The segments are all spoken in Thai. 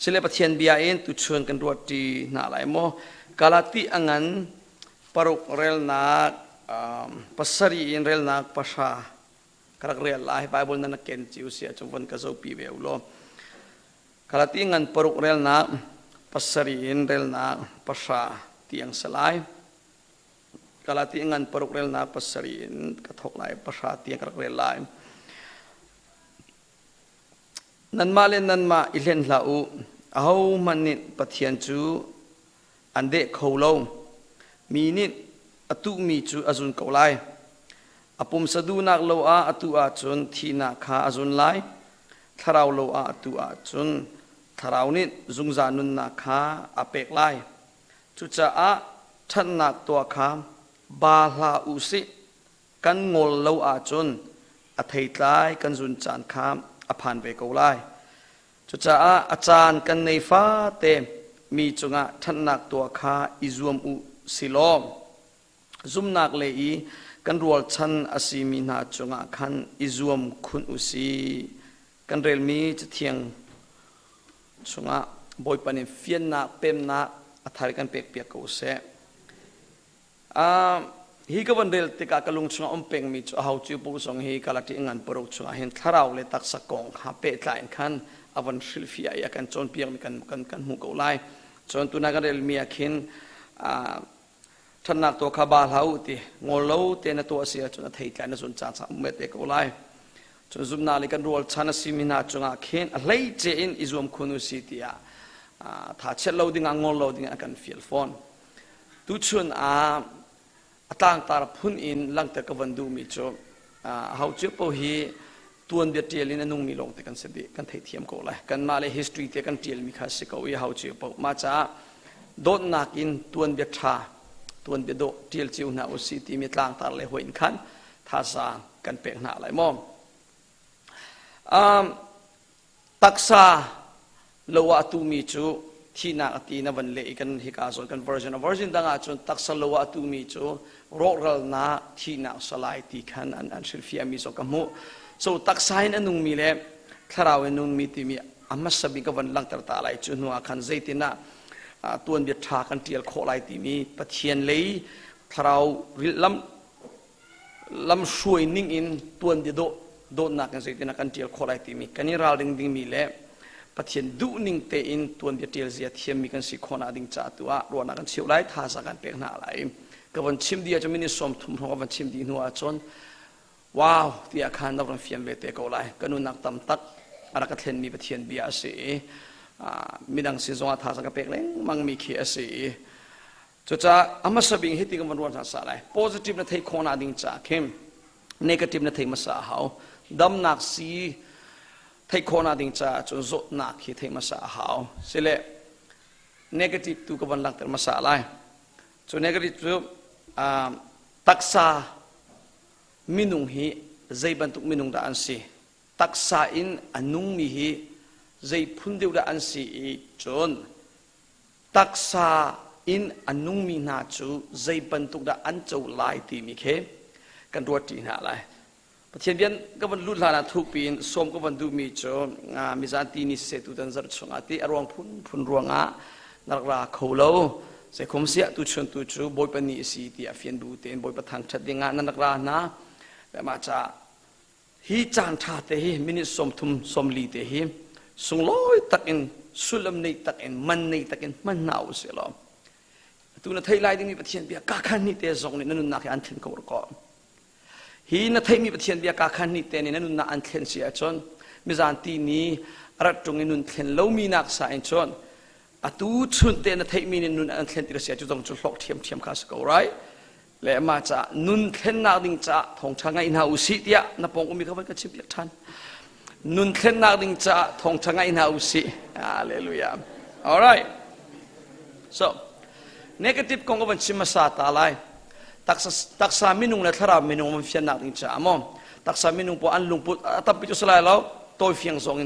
สิเลปเทียนเบียเองตุชวนกันรวดดีน่าไหลโมกาลติอังันปรุกเรลนักปัสรีอินเรลนักปัชากระเรียลลายไบเบิลนั้นเกณฑ์จิวเสียจงวันกระโจปีเวลโลกาลติอังันปรุกเรลนักปัสรีอินเรลนักปัชาเตียงสลายกาลติอังันปรุกเรลนักปัสรีอินกระทกลายปัชาเตียงกระเรียลลายนันมาเล่นนันมาอิเลนลาอูเอามันนิดปะเทียนจูอันเดะเขาลงมีนิดอตุมีจูอาจุนเกาไลอปุ่มสะดูนักโลอาอตุอาจุนทีนักขาอาจุนไลทาราวโลอาอตุอาจุนทาราวนิดจุงจานุนนักขาอเปกไลจุจ้าทันนักตัวขาบาลาอุสิกันงอลโลอาจุนอเทยไลกันจุนจานขาอภันเวกเอาไลจุจ้าอาจารย์กันในฟ้าเตมีจงะทันนักตัวขาอิจวมอุสิลอมซุมนักเลยกันรัวชันอาศิมินาจงะขันอิจวมคุณอุสีกันเรลมีจะเทียงจงะบอยปนิเฟียนนักเปมนักอัฐาริกันเปียกเปียกกูเสฮีก็วันเดลติกากลุงจงะอมเปงมีจเอาจิวปูสงฮีกาลติงันปรุจงะเห็นทาราวเลตักสกองหาเปตไลน์ขันอวันศิลฟิอากันจนเปียกมีกันหูเกาไลจนตุนักเรลมีอาคินท่านนักตัวขบาลเอาตีงอลเอาเตนตัวเสียจนเทกันจนจานสามเมตรเกาไลจนซุมนาลิกันรัวชันสิมินาจงอาเคนอะไรเจนอิจวมคุนุสิติยาถ้าเช็ดเราดิ้งงอลเราดิ้งกันฟิลฟอนตุชวนต่างตาพุนอินหลังแต่กับวันดูมิโจเขาเจ็บปวดฮีตัวนเบียเทียลินนุ่งมีลงแต่กันเสด็จกันเทียมเกาไลกันมาเลย history แต่กันเทียลมีข้าศึกเอาเขาเจ็บปวดมาจากโดนนักอินตัวนเบียชาตัวนเบียโดเทียลจิวนาอุสิติมีต่างตาเลยหัวอินขันท่าสางกันเปกหน้าไหลมอมตักษาโลวะตูมีจูที่นักตีนวันเล่กันฮิกาโซนกัน version ดังอาจนตักษาโลวะตูมีจูโรครัลนาที่นักสลายตีขันอันศิลฟิอามีสกัมมุso tak sain anung mi le tharaw anung mi ti mi amas sabi ka van lang tar ta lai chu nu akhan zeitina tuan bi tha kan tial kho lai ti mi pathian lei tharaw lam shuai ning in tuan bi do na kan zeitina kan tial kho lai ti mi kani ral ding mi le pathian du ning te in tuan bi tial zia thiam mi kan si khona ding cha tu a ro na kan siu lai tha sa kan pek na lai ka van chim dia cha mini som thum ho van chim di nu a chonว้าวที่อาคารนับรำเฟียนเวทีก็เลยก็นุ่นนักตำตักอะไรก็เทนมีประเทียนเบียสีมีดังสินสงอาทาสังกเปกเล้งมังมีเขียสีจุดจ้าอามาสบิงฮิติกมันรวนสังสารเลย positive นั่นเทคโนาดิ่งจ้าเข้ม negative นั่นเทมาสาเขาดำนักสีเทคโนาดิ่งจ้าจนโจดนักฮิตเทมาสาเขาสิเล่ negative ตัวกับวันหลังแต่มาสาเลยจน negative ตัวตักษามินุงฮีใจบรรทุกมินุงดาอันสีตักษาอินอนุงมีฮีใจพุนเดียวดาอันสีจนตักษาอินอนุงมีนาจูใจบรรทุกดาอันเจ้าลายตีมีเคกันรัวตีน่าไรประเทศเบียนก็วันรุ่นลานาทุกปีนสมก็วันดูมีจนมิจานตีนิเสตุดันจรชงอาติอรวงพุนรวงนักราเขาโลเสกคมเสียตุชนตุจูบอยปนิสีตีอฟินดูเตนบอยประทังชัดดิงานักรานะแต่มาจากฮีจานชาเตฮีมินิสมทุมสมลีเตฮีสุงลอยตักอินสุลมในตักอินมันในตักอินมันหนาวเสียแล้วตัวนั้นไทยไลน์ที่มีประเทศเบียกาคันนิเตซงนี่นั่นนักอันเทนกอร์กอฮีนั่นไทยมีประเทศเบียกาคันนิเตนี่นั่นนักอันเทนเสียจนมิจานตีนี้รัฐตรงนี้นั่นเทนเรามีนักสายจนอตูชุนเตนั่นไทยมีนั่นอันเทนที่เสียจุดตรงจุดหลอกเทียมข้าศึกเอาไรและมาจากนุนเทนนาดิงจ่าทงชางไงนาอุสิเดียนับปองก็มีเขาเป็นกันชิบยักทันนุนเทนนาดิงจ่าทงชางไงนาอุสิฮาเลลูยา alright so negative ก็เป็นชิมสาตาไลตักษามินุงและทารามินุงมันเฟียนนาดิงจ่ามอตักษามินุงพออันลุงพุทตับปิจุสลายแล้วตัวเฟียงสอง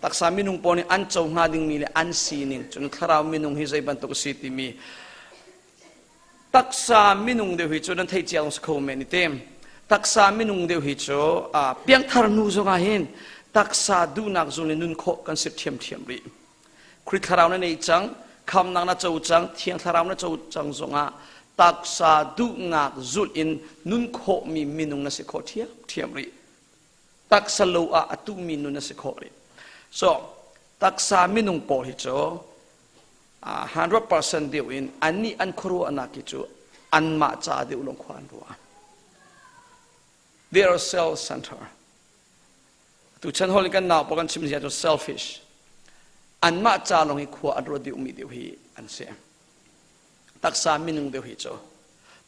ตักษามินุงพอนี่อันเจ้าหาดิงมีเลยอันซีนิงจนทารามินุงฮิใจบันตุกสิติมีตักษามินุงเดียวหิจนั้นไทยเจ้าสกุลเมนิเต็มตักษามินุงเดียวหิจเปียงทารนูจงอาหินตักษาดูนักจงเลนุนโคกันสิเทียมรี คริสทาราวนั่นเองจังคำนางน่าจะจังเทียงทาราวน่าจะจังสงะตักษาดูงักจุดอินนุนโคมีมินุงนัสโคเทียมรีตักษาโลอาตุมินุนัสโครี so ตักษามินุงปอลิโจ100% เดียวอินอันนี้อันครัวนักจูอันมาจ่าเดียวลงควานรัว they are self-centered ตุฉันฮอลิกันน่าปกันชิมเสียตัว selfish อันมาจ่าลงให้ขวาอันรัวเดียวมีเดียวฮีอันเสียตักษามินุงเดียวฮีโจ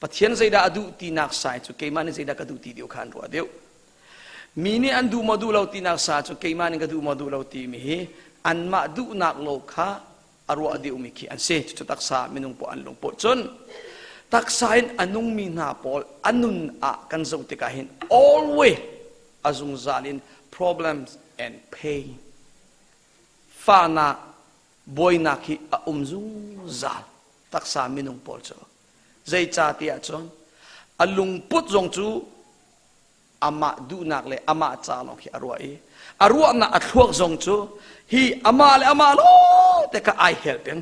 ปัจเจียนใจดาดูตีนักสายจูเกมันใจดากระดูตีเดียวขันรัวเดียวมีนี่อันดูมาดูเราตีนักสายจูเกมันกระดูมาดูเราตีมีฮีอันมาดูนักโลกะอารวาเดียวมีขี้อันเสียจุดตักษามินุงปอันลงปจนตักษาอินอันนุงมีนาปอลอันนุนอะกันจงติกาหิน always อาจุงซาลิน problems and pain ฟานาบอยนักฮีจุงซาลตักษามินุงปอลโจใจจ่าตีอาจนอลุงพุทธจงจูอามาดูนักเลยอามาจ่าลงฮีอารวาน่ะอัดพวกจงจูฮีอามาเลยอามาโลแต่ก็ไอเฮลเป็น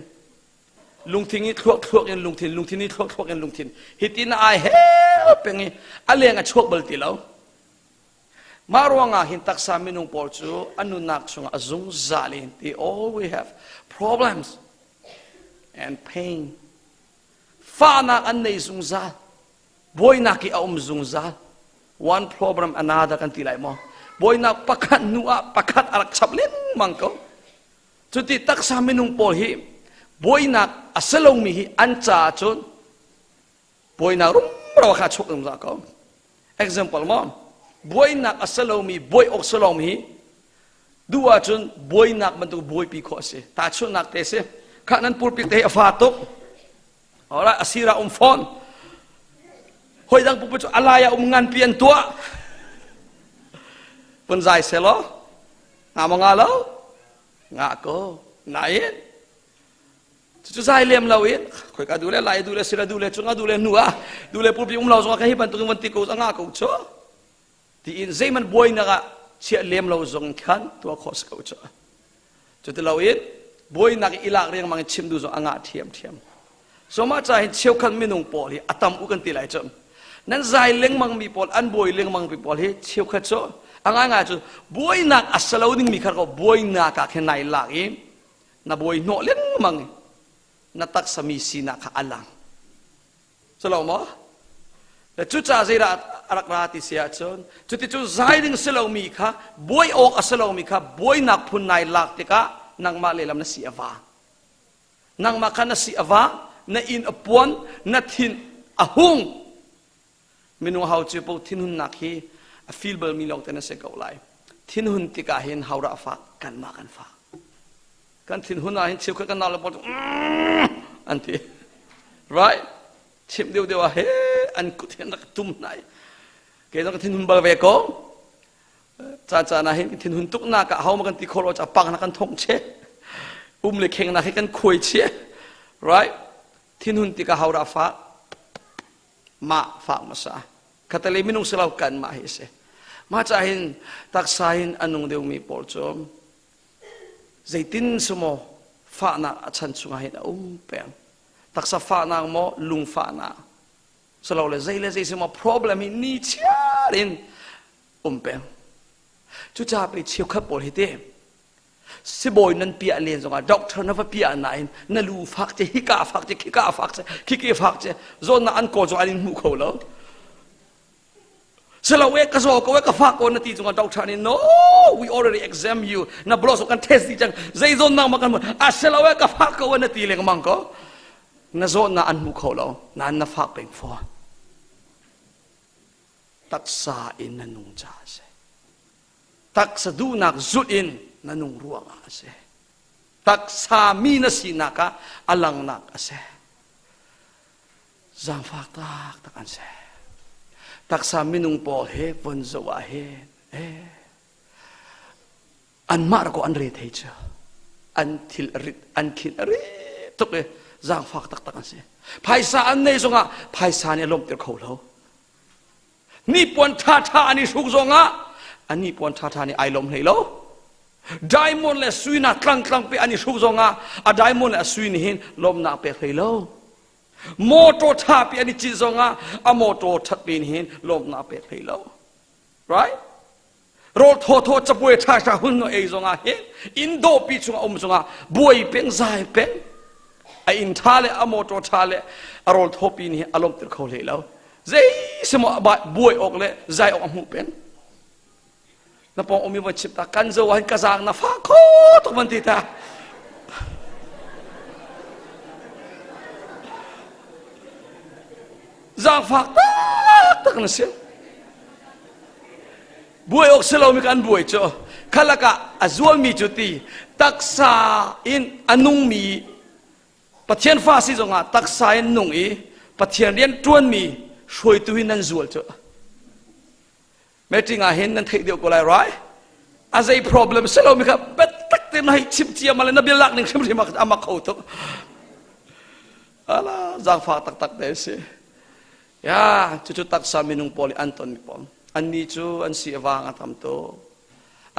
ลุงทิ้งนี่ทวกยันลุงทิ้งนี่ทวกยันลุงทิ้งฮิติน่าไอเฮลเป็นไงอะไรงั้นชกบลติแล้วมารัวงาหินตักสามินุงปอลจูอันนุนักชงอาจุงซาลิน they always have problems and pain ฟ้านักอันในจุงซาลบอยนักที่เอาจุงซาล one problem another กันทีไรมั้งบอยนักปักขันนัวปักขัดอารักชับเล่นมังก็จุดที่ตักสามินุงปอลฮีบอยนักอัศลงมีฮีอันจ่าจนบอยนักรุ่มเราขาชกตรงนั้นก็ example มั้งบอยนักอัศลงมีบอยอกสลงมีดูว่าจนบอยนักมันตัวบอยปีโคเสตาชนนักเตะเสข้านั้นพูดปีเตะฟาตุกเอาละอาศิระฟอนหอยดังปุ๊บปุ๊บอะไรอะงานเปลี่ยนตัวเป็นใจเสลงามงาแล้วงาก็นายจุดใจเลี้ยมเราเองคอยก็ดูแลไล่ดูแลศิระดูแลจงดูแลหนัวดูแลปุ๊บเราจงก็ให้บันทึกวันที่กูจะงากูชัวที่อินใจมันบอยนักเชี่ยเลี้ยมเราจงขันตัวขอสกูชัวจุดเราเองบอยนักอีหลักเรียงมังชิมดูจงงาเทียมสมัยใจเชี่ยวขันมินุงปอลีอัตมอุกันตีไหลจมนั้นใจเลี้ยงมังมีปอลอันบอยเลี้ยงมังมีปอลีเชี่ยวขัดชัวงาจุดบอยนักอัศลาวดิ้งมีขัดก็บอยนักแค่ไหนหลักเองน่ะบอยโนเลี้ยงมังนัตักสมีสีนักอัลลังสลาวมั้งแต่จุดจ่าใจรักรักราติเสียจนจุดที่จุดใจดิ้งสลาวมีค่ะบอยออกอัศลาวมีค่ะบอยนักพุนไหนหลักติกะนังมาเลลำนัสีอวานังมาคันนัสีอวานัอินอปวนนัทินอหุงมินุฮาวจีโปทินหุนนักฮีฟิลเบอร์มีลองเตนเสกเอาไลทินหุนติกาเห็นฮาวราฟ้ากันมากันฟ้ากันทินหุนอาเห็นเชี่ยวกันนาลปอดอันที่ right ชิมเดียวเฮ้อันกุเทียนนักตุ้มไหนเกี่ยวกับทินหุนบาเวโกจ้านะเห็นทินหุนตุกนักเขามากันติโคโรจะปังนักกันทงเชเลยเข่งนักให้กันคุยเช right ทินหุนติกาฮาวราฟ้ามาฝากมาซะขัดเลยมินุงสลาวกันมาเฮเสมาจะเห็นตักสายอันนุ่งเดียวมีปอลจอมใจตินสมอฟ้านาฉันสุงเห็นเป็งตักษาฟ้านางโมลุงฟ้านาสลาวเลยใจสมอ problem นี่เชียรินเป็งจุดจ้าไปเชี่ยวขับปอลเฮเต้สิบอยนั้นเปียเลียนจงอ่ะด็อกเตอร์นั้นว่าเปียไหนนั่นลูฟักเจฮิกาฟักเจคิกาฟักเจคิกฟักเจโซนนั้นอันโกจงอันนี้มุขเขาแล้วสลาวเวกสโวกเวกฟักคนนั่นที่จงอ่ะด็อกเตอร์นี่ no we already examine you นั่นบล็อกกันเทสที่จังใจโซนนั้นมากันหมดสลาวเวกฟักคนนั่นที่เลี้ยงมังก็นั่นโซนนั้นอันมุขเขาแล้วนั่นฟักเป็นฟอนตักษาอินนั่นนุ่งจ่าเสตักษาดูนักจุดอินนั่นนุ่งรัวงอาเสตักสามีนสีนักอลังนักอาเสจางฟักตักอันเสตักสามีนุ่งปอเฮบนสวะเฮอันมากกว่าอันเรทเฮจอันทิลริดอันคินริตุกเลยจางฟักตักอันเสภายสาอันนี้จงอ่ะภายสาเนี่ยลมเตะเขาแล้วนี่ปวนท่าอันนี้สุกจงอ่ะอันนี้ปวนท่านี่ไอลมให้แล้ว diamond le sui na tlang pe ani shu zonga a diamond le sui ni hin lom na pe khlei lo moto tha pe ani chi zonga a moto that pe ni hin lom na pe khlei lo right rol tho chapue tha hun no ei zonga hin indo pi chunga zonga buai peng zai peng a in thale a moto thale a rol tho pi ni alom tir kholei lo zai semo ba buai ok le zai ok mu pen na pong umi wa chip ta kan zo han kazang na fa ko to man ti ta zang fa ta kan sil buai ok selo mi kan buai cho khalaka azwal mi chuti taksa in anung mi pathian fa si zonga taksa in nung i pathian rian tuan mi shoi tu hin nan zual cho meeting a hen nan thei dio ko lai rai as a problem selo mi ka bet tak te nai chim chia mal na bilak ning chim ri mak ama khau to ala zang fa tak de se ya chu tak sa minung poli anton mi pom an ni chu an si awang atam to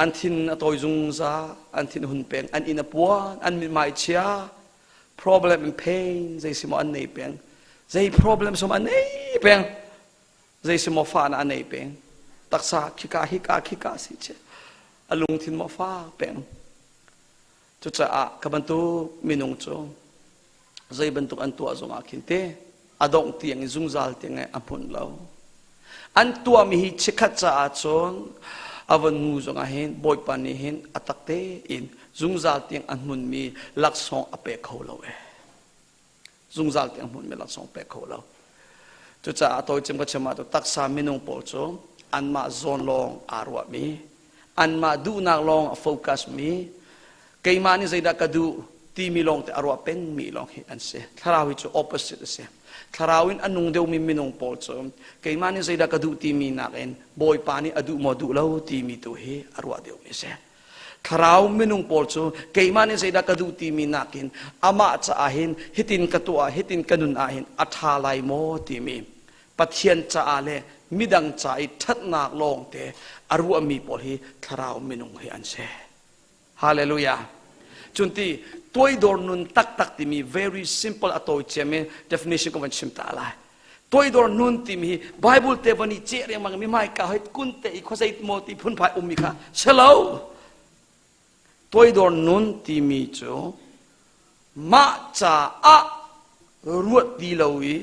an thin atoi zung za an thin hun peng an in a puan an mi mai chia problem and pain zai simo an nei peng zai problem som an nei peng zai simo fa na an nei peng taksa khika si che alung thin mo fa peng chu cha a kabantu minung chu zai bantuk an tu azong akhinte adong tiang zungzal tiang apun lo an tua mi hi chikhat cha a chon awan mu zong a hen boy pani hen atakte in zungzal tiang an mun mi laksong ape kholo e zungzal tiang mun mi laksong pe kholo chu cha a toy chem ka chema to taksa minung pol chu an ma zon long arwa mi an ma du nak long focus mi kay mani zaida kadu ti mi long te arwa pen mi long hi an se tharawi chu opposite se tharawin anung deu mi minung pol chu kay mani zaida kadu ti mi naken boy pani adu mo du lo ti mi tu he arwa deu mi se tharaw minung pol chu kay mani zaida kadu ti mi nakin ama cha ahin hitin katua hitin kanun ahin athalai mo ti mi pathian cha ale midang chai that nak long te aru ami pol hi tharau minung hi an se hallelujah chunti toy dor nun tak ti mi very simple atoi cheme definition ko ban chim ta la toy dor nun ti mi bible te bani che re mang mi mai ka het kun te i khosai mo ti phun phai ummi kha hello toy dor nun ti mi cho ma cha a ruat di lowi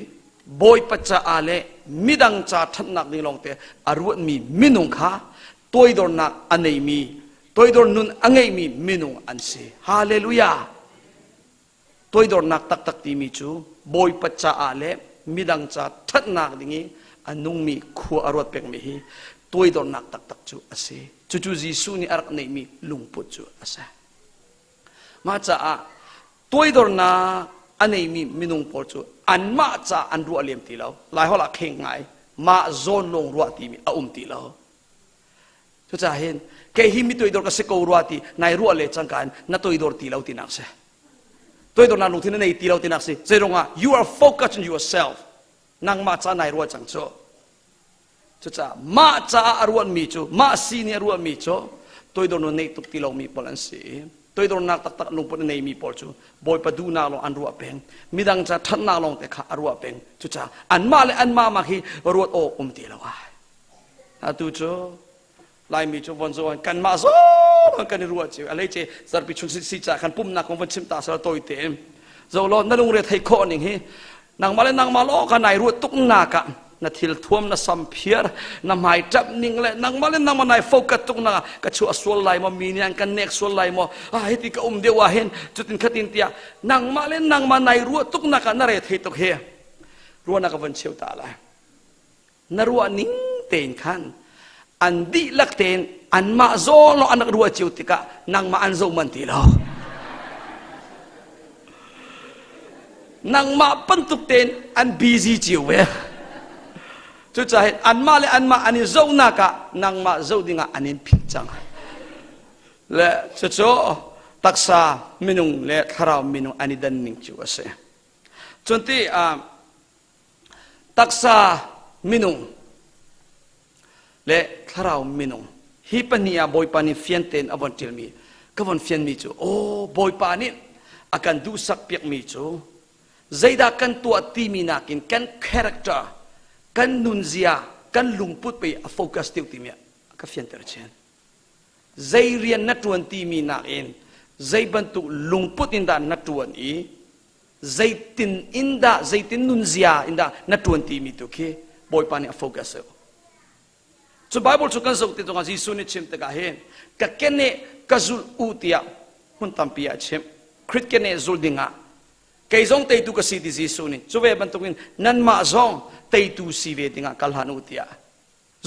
boy pacha ale midang cha thatnak ni long te aruat mi minung kha toy dor nak anei mi toy dor nun angai mi minung an se hallelujah toy dor nak tak ti mi chu boy pacha ale midang cha thatnak dingi anung mi khu aruat pek mi hi toy dor nak tak chu ase chu jisu ni arak nei mi lungput chu ase ma cha a toy dor na anei mi minung por chu an ma cha an ru alem ti lo lai hola kheng ngai ma zon long ru ti mi a ti lo chu cha hen ke hi mi toy dor ka se ko ru ti nai ru ale chang kan na toy dor ti lo ti nak se toy dor na lu thin nei ti lo ti nak se zeronga you are focused on yourself nang ma cha nai ru chang cho chu cha ma cha aruan mi chu ma si ni aruan mi cho toy dor no nei tuk ti lo mi polan si toy dor nak tak lung pon nei mi por chu boy pa du na lo an ru peng midang cha than na long te kha aru peng chu cha an ma ma hi ruat o ti lo wa atu cho lai mi chu von zo kan ma zo kan ru chu ale che zar pi chun si cha kan pum na kong von chim ta sa toy te zo lo na lung re thai kho ning hi nang ma lo ka nai ru tuk na ka na thil thuam na sam phiar na mai tap ning le nang ma nai focus tuk na ka chu aswal lai mo mi nian kan next swal lai mo a heti ka dewa hen chutin khatin tia nang ma nai ru tuk na ka na re thei tuk he ru na ka van cheu ta la na ru ning ten khan an di lak ten an ma zo lo anak ru cheu tika nang ma an zo man ti lo nang ma pan tuk ten an busy cheu we chu cha an ma ani zo na ka nang ma zo dinga anin phik chang le cho taksa minung le tharau minung ani dan ning chu ase chunti taksa minung le tharau minung hi pania boy pani fienten abon til mi ก็วันเฟียนมีจูโอ้บอยปานี่อาการดูสักเปียกมีจูใจดากันตัวตีมีนักินกันคาแรคเตอร์กันนุนเซียกันลุงพุทไปโฟกัสเตียวตีมีก็เฟียนเตอร์เชนใจเรียนนัดวันตีมีนักเองใจบรรทุกลุงพุทอินดานัดวันอีใจตินอินดาใจตินนุนเซียอินดานัดวันตีมีตุเคบอยปานี่โฟกัสเอาจุดไบเบิลชุกันสุกติดตรงนั้นยิสุนิชิมตะกาเห็นกัเกเนกัจุลอุติยาหุ่นตัมปีอาชิมคริสเกเนจุลดิงาเกยซงเตยตุกสิดิยิสุนิจุเวบันตุกินนันมาซงเตยตุสีเวดิงากัลฮันอุติยา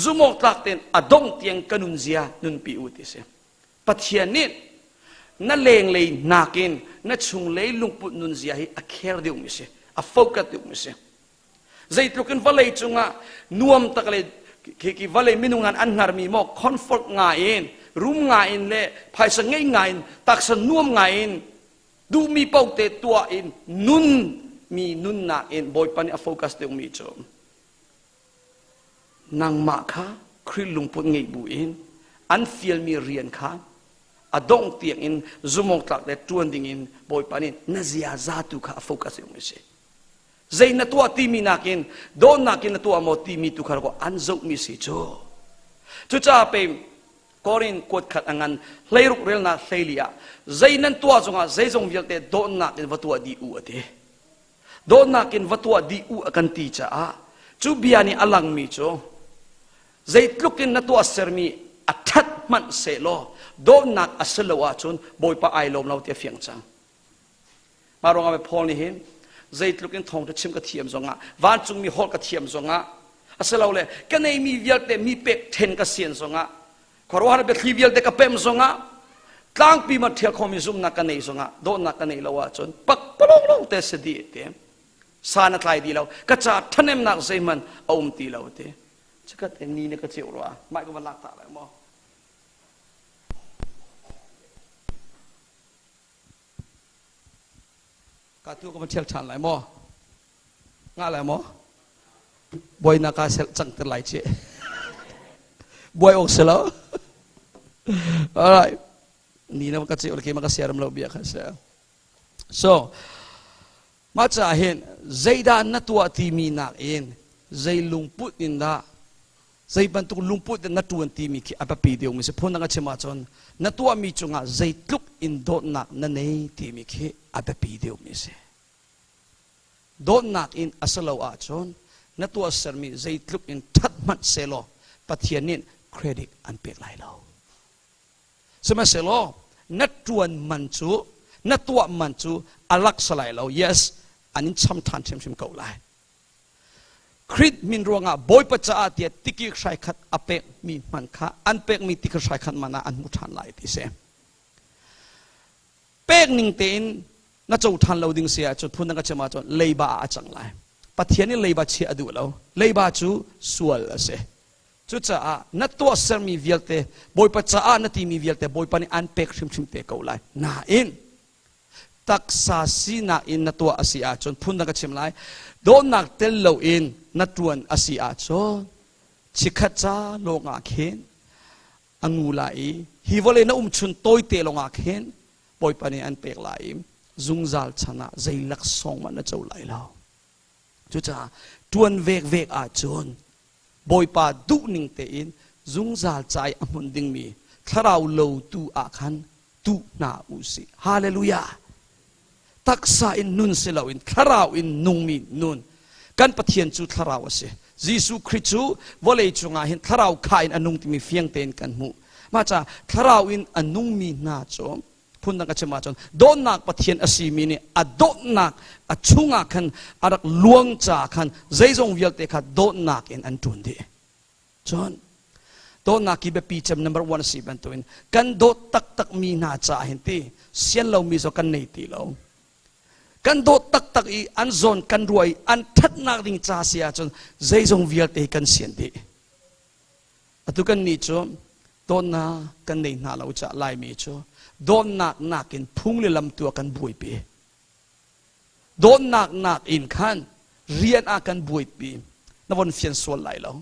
จุโมกตักเตนอดงเตียงกันุนเซียนุนปีอุติเสปัจเจียนิดนั่นเลงเลยนักินนั่นชุงเลยลุงปุนุนเซียให้อเคร์ดิวมิเสอโฟกัสดิวมิเสใจตุกินวะเลยจุงะนวมตะกเลยคิดว่าเลยมินุงันอันงารมีหมอกคอนฟอร์ตง่ายเองรุมง่ายเองเลยภายสังเกตง่ายตักสนวมง่ายเองดูมีเป้าเตตัวเองนุนมีนุนนักเองบอยปันอโฟกัสเดียวมีจอมนางมาค่ะคริลุงปุ่นไงบุเองอันฟิลมีเรียนค่ะอดงเตียงเองจุมงตักเด็ดจวนดิ่งเองบอยปันเองน่าเสียซาตุค่ะอโฟกัสเดียวมีเสใจนัตัวตีมีนักินโดนนักินนัตัวมอตีมีตุขารก็อันจุมีสิจ่อจุจ้าเป็นกอรินกดขัดงันเลยรุกเรลนาเซลียใจนั้นตัวจงอ่ะใจจงวิลเตโดนนักินวัตัวดีอูเตโดนนักินวัตัวดีอูกันตีจ้าจูบิอานีอลังมีจ่อใจลุกินนัตัวเสรมีอัฐัดมันเสโลโดนนักอัศลวะจนบอยปะไอลมเราเตียเฟียงจังมารองเอาไปพอนี่เห็นใจลุกินทองจะชิมกระเทียมจงอ่ะวันจุงมีฮอลกระเทียมจงอ่ะอาศัยเราเลยกันในมีเวียลเตมีเป็กเทนกระเซียนจงอ่ะขอรู้ว่าเป็นทีเวียลเตกระเปมจงอ่ะกลางปีมาเที่ยวคอมิซุมนักกันในจงอ่ะโดนนักกันในเราว่าจนปักปลงลงเตสดีเตมสานัทไลดีเรากระจาท่านเอ็มนักใจมันเอาตีเราเตจะกัดเอ็นนี่เนี่ยกระเจียวรัวไม่ก็มันลักตาเลยมั้งกาตัวก็มันเชี่ยวชาญหลายหม้องาหลายหม้อบอยนักการเซลจังเตลายเจบอยอกเซลอะไรนี่นะมันก็เจียวเลยมันก็เสียรำเราเบียกันเสีย so มาจากเห็นใจด้านนัตัวที่มีนักเองใจลุงพุทธินดาใจบรรทุกลุงพุทธินนัตัวที่มีอาปีเดียวมิเสพนักเชื่อมาจนนัตัวมีจงอ่ะใจลุกอินโดนักนั่นเองที่มีอาปีเดียวมิเสโดนักอินอัศลาวาจนนัตัวเสรมีใจลุกอินทัดมัดเซโลปะเทียนินเครดิตอันเปียกไหลเราสมัยเซโลนัตัวมันจูนัตัวมันจูอลักสลายเรา yes อันนี้ช้ำทันชิมเก่าไหลคริสมินรวงอ่ะบอยปัจจัยที่ติกิใช้ขัดอเปกมีมันค่ะอันเปกมีติกิใช้ขัดมันอันมุทันไหลที่เสเปกนิ่งเต็นน่าจะอุทานเราดิ้งเสียจุดพูดนักเชื่อมาจนเลยบาจังไรปัจเจียนี่เลยบาเชียดูเราเลยบาจูสวลเสจุดจ้านัดตัวเสรมีวิลเตบอยปัจจัยนัดที่มีวิลเตบอยปานี่อันเปกชิมเตะเก่าไรน่าอินตักษาสีน่าอินนัดตัวอาศัยจนพูดนักเชื่อมาโดนนักเตลเราอินนัดตัวอาศัยจนชิคจ้าลงอาเคนอังูไหลฮิวเลน่าชุนโตยเตลงอาเคนบอยปานี่อันเปกไหลจุงจัลชนะใจลักษณ์มันจะไหลเราจุจ้าทวนเวกอาจนบอยปาดุนิ่งเตอินจุงจัลใจอมุนดิ่งมีทาราโลตูอาคันตูนาอุสิฮาเลลูยาตักษาอินนุนเสลาอินทาราอินนุงมีนุนกันปะเทียนจูทาราวเสยิสุคริสต์วเลจุงอาเห็นทาราวขายอันนุงที่มีเฟียงเตนกันมูมาจากทาราวอินอันนุงมีนาจอมพูดนักเชื่อมาจนโดนนักปะเทียนอาศัยมีเนี่ยอดโดนนักอชุงอาคันอารักลวงจากคันใจจงวิลเตคัดโดนนักอินอันตุนดีจนโดนนักที่เป็นปีจำ number 1 สิบันตัวอินกันโดตักมีนาจาเห็นตีเสียนเรามีsoกันในตีเรากันโดตักอีอันโซนกันรวยอันทัดนักดิ่งจ่าเสียจนใจจงวิลเตกันเสียนดีตุกันนี่จนโดนนักกันในนาเราจะไล่มีจนโดนนักอินพุ่งเลยลำตัวกันบุยปีโดนนักอินขันเรียนอากันบุยปีนวันเฟียนส่วนไหลแล้ว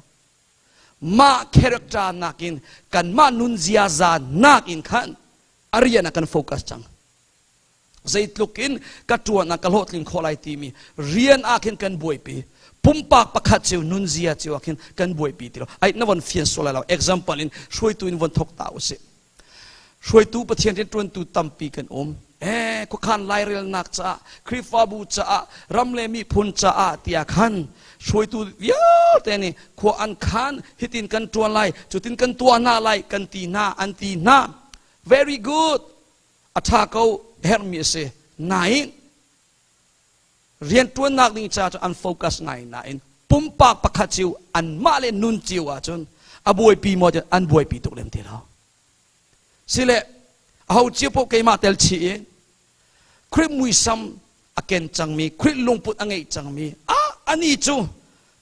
มาคาแรคเตอร์นักอินกันมานุนเซียซานักอินขัน Arian akan fokus chang. Zait lukin katuan nak kalhot ling kholai timi rian akin kan boipi pumpak pakhat chiu nunzia chiu akin kan boipi tilo ai nawan fian sola law example in shoi tu in von thok taw se shoi tu pathian tin tun tu tampi kan ko khan lai rel nak cha krifa bu cha ramle mi phun cha tia khan shoi tu ya te ni ko an khan hitin kan tuan lai chutin kan tuan na lai kan ti na an ti na very good atha ko hermi se nain rian tuan nak ning cha an focus ngai nain pumpak pakhat chiu an ma le nun chiu a chun aboi pi mo an boi pi tok lem ti lo sile hau chiu po ke ma tel chi khrip mui sam aken chang mi khrip lungput angai chang mi ani chu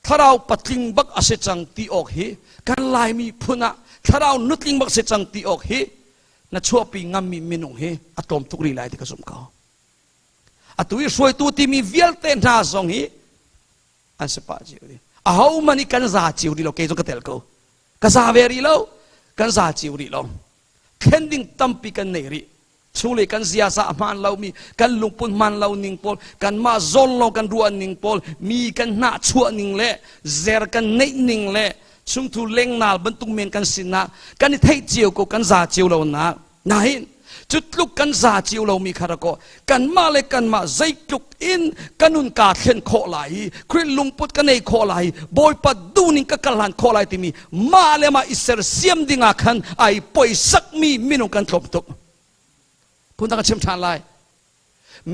tharau patling bak ase chang ti ok hi kan lai mi phuna tharau nutling bak se chang ti ok hi na chuapi ngam mi minung he atom tukri lai ti kasum ka atui soi tu ti mi vialte na zong hi an sepa ji ri a hau mani kan za chi ri lo ke zo ka tel ko ka za veri lo kan za chi ri lo kending tampi kan nei ri chule kan zia sa man lo mi kan lungpun man lo ning pol kan ma zol lo kan ruan ning pol mi kan na chua ning le zer kan nei ning le chung thu leng nal bentuk men kan sina kan ni thai chiu ko kan za chiu lo na nahin chutluk kan za chiu lo mi khara ko kan ma le kan ma zai tluk in kanun ka thlen kho lai khril lungput kan nei kho lai boy pa du ning ka kalan kho lai ti mi ma le ma iser siam dinga khan ai poi sak mi minung kan thlop tok pun ta ka chem than lai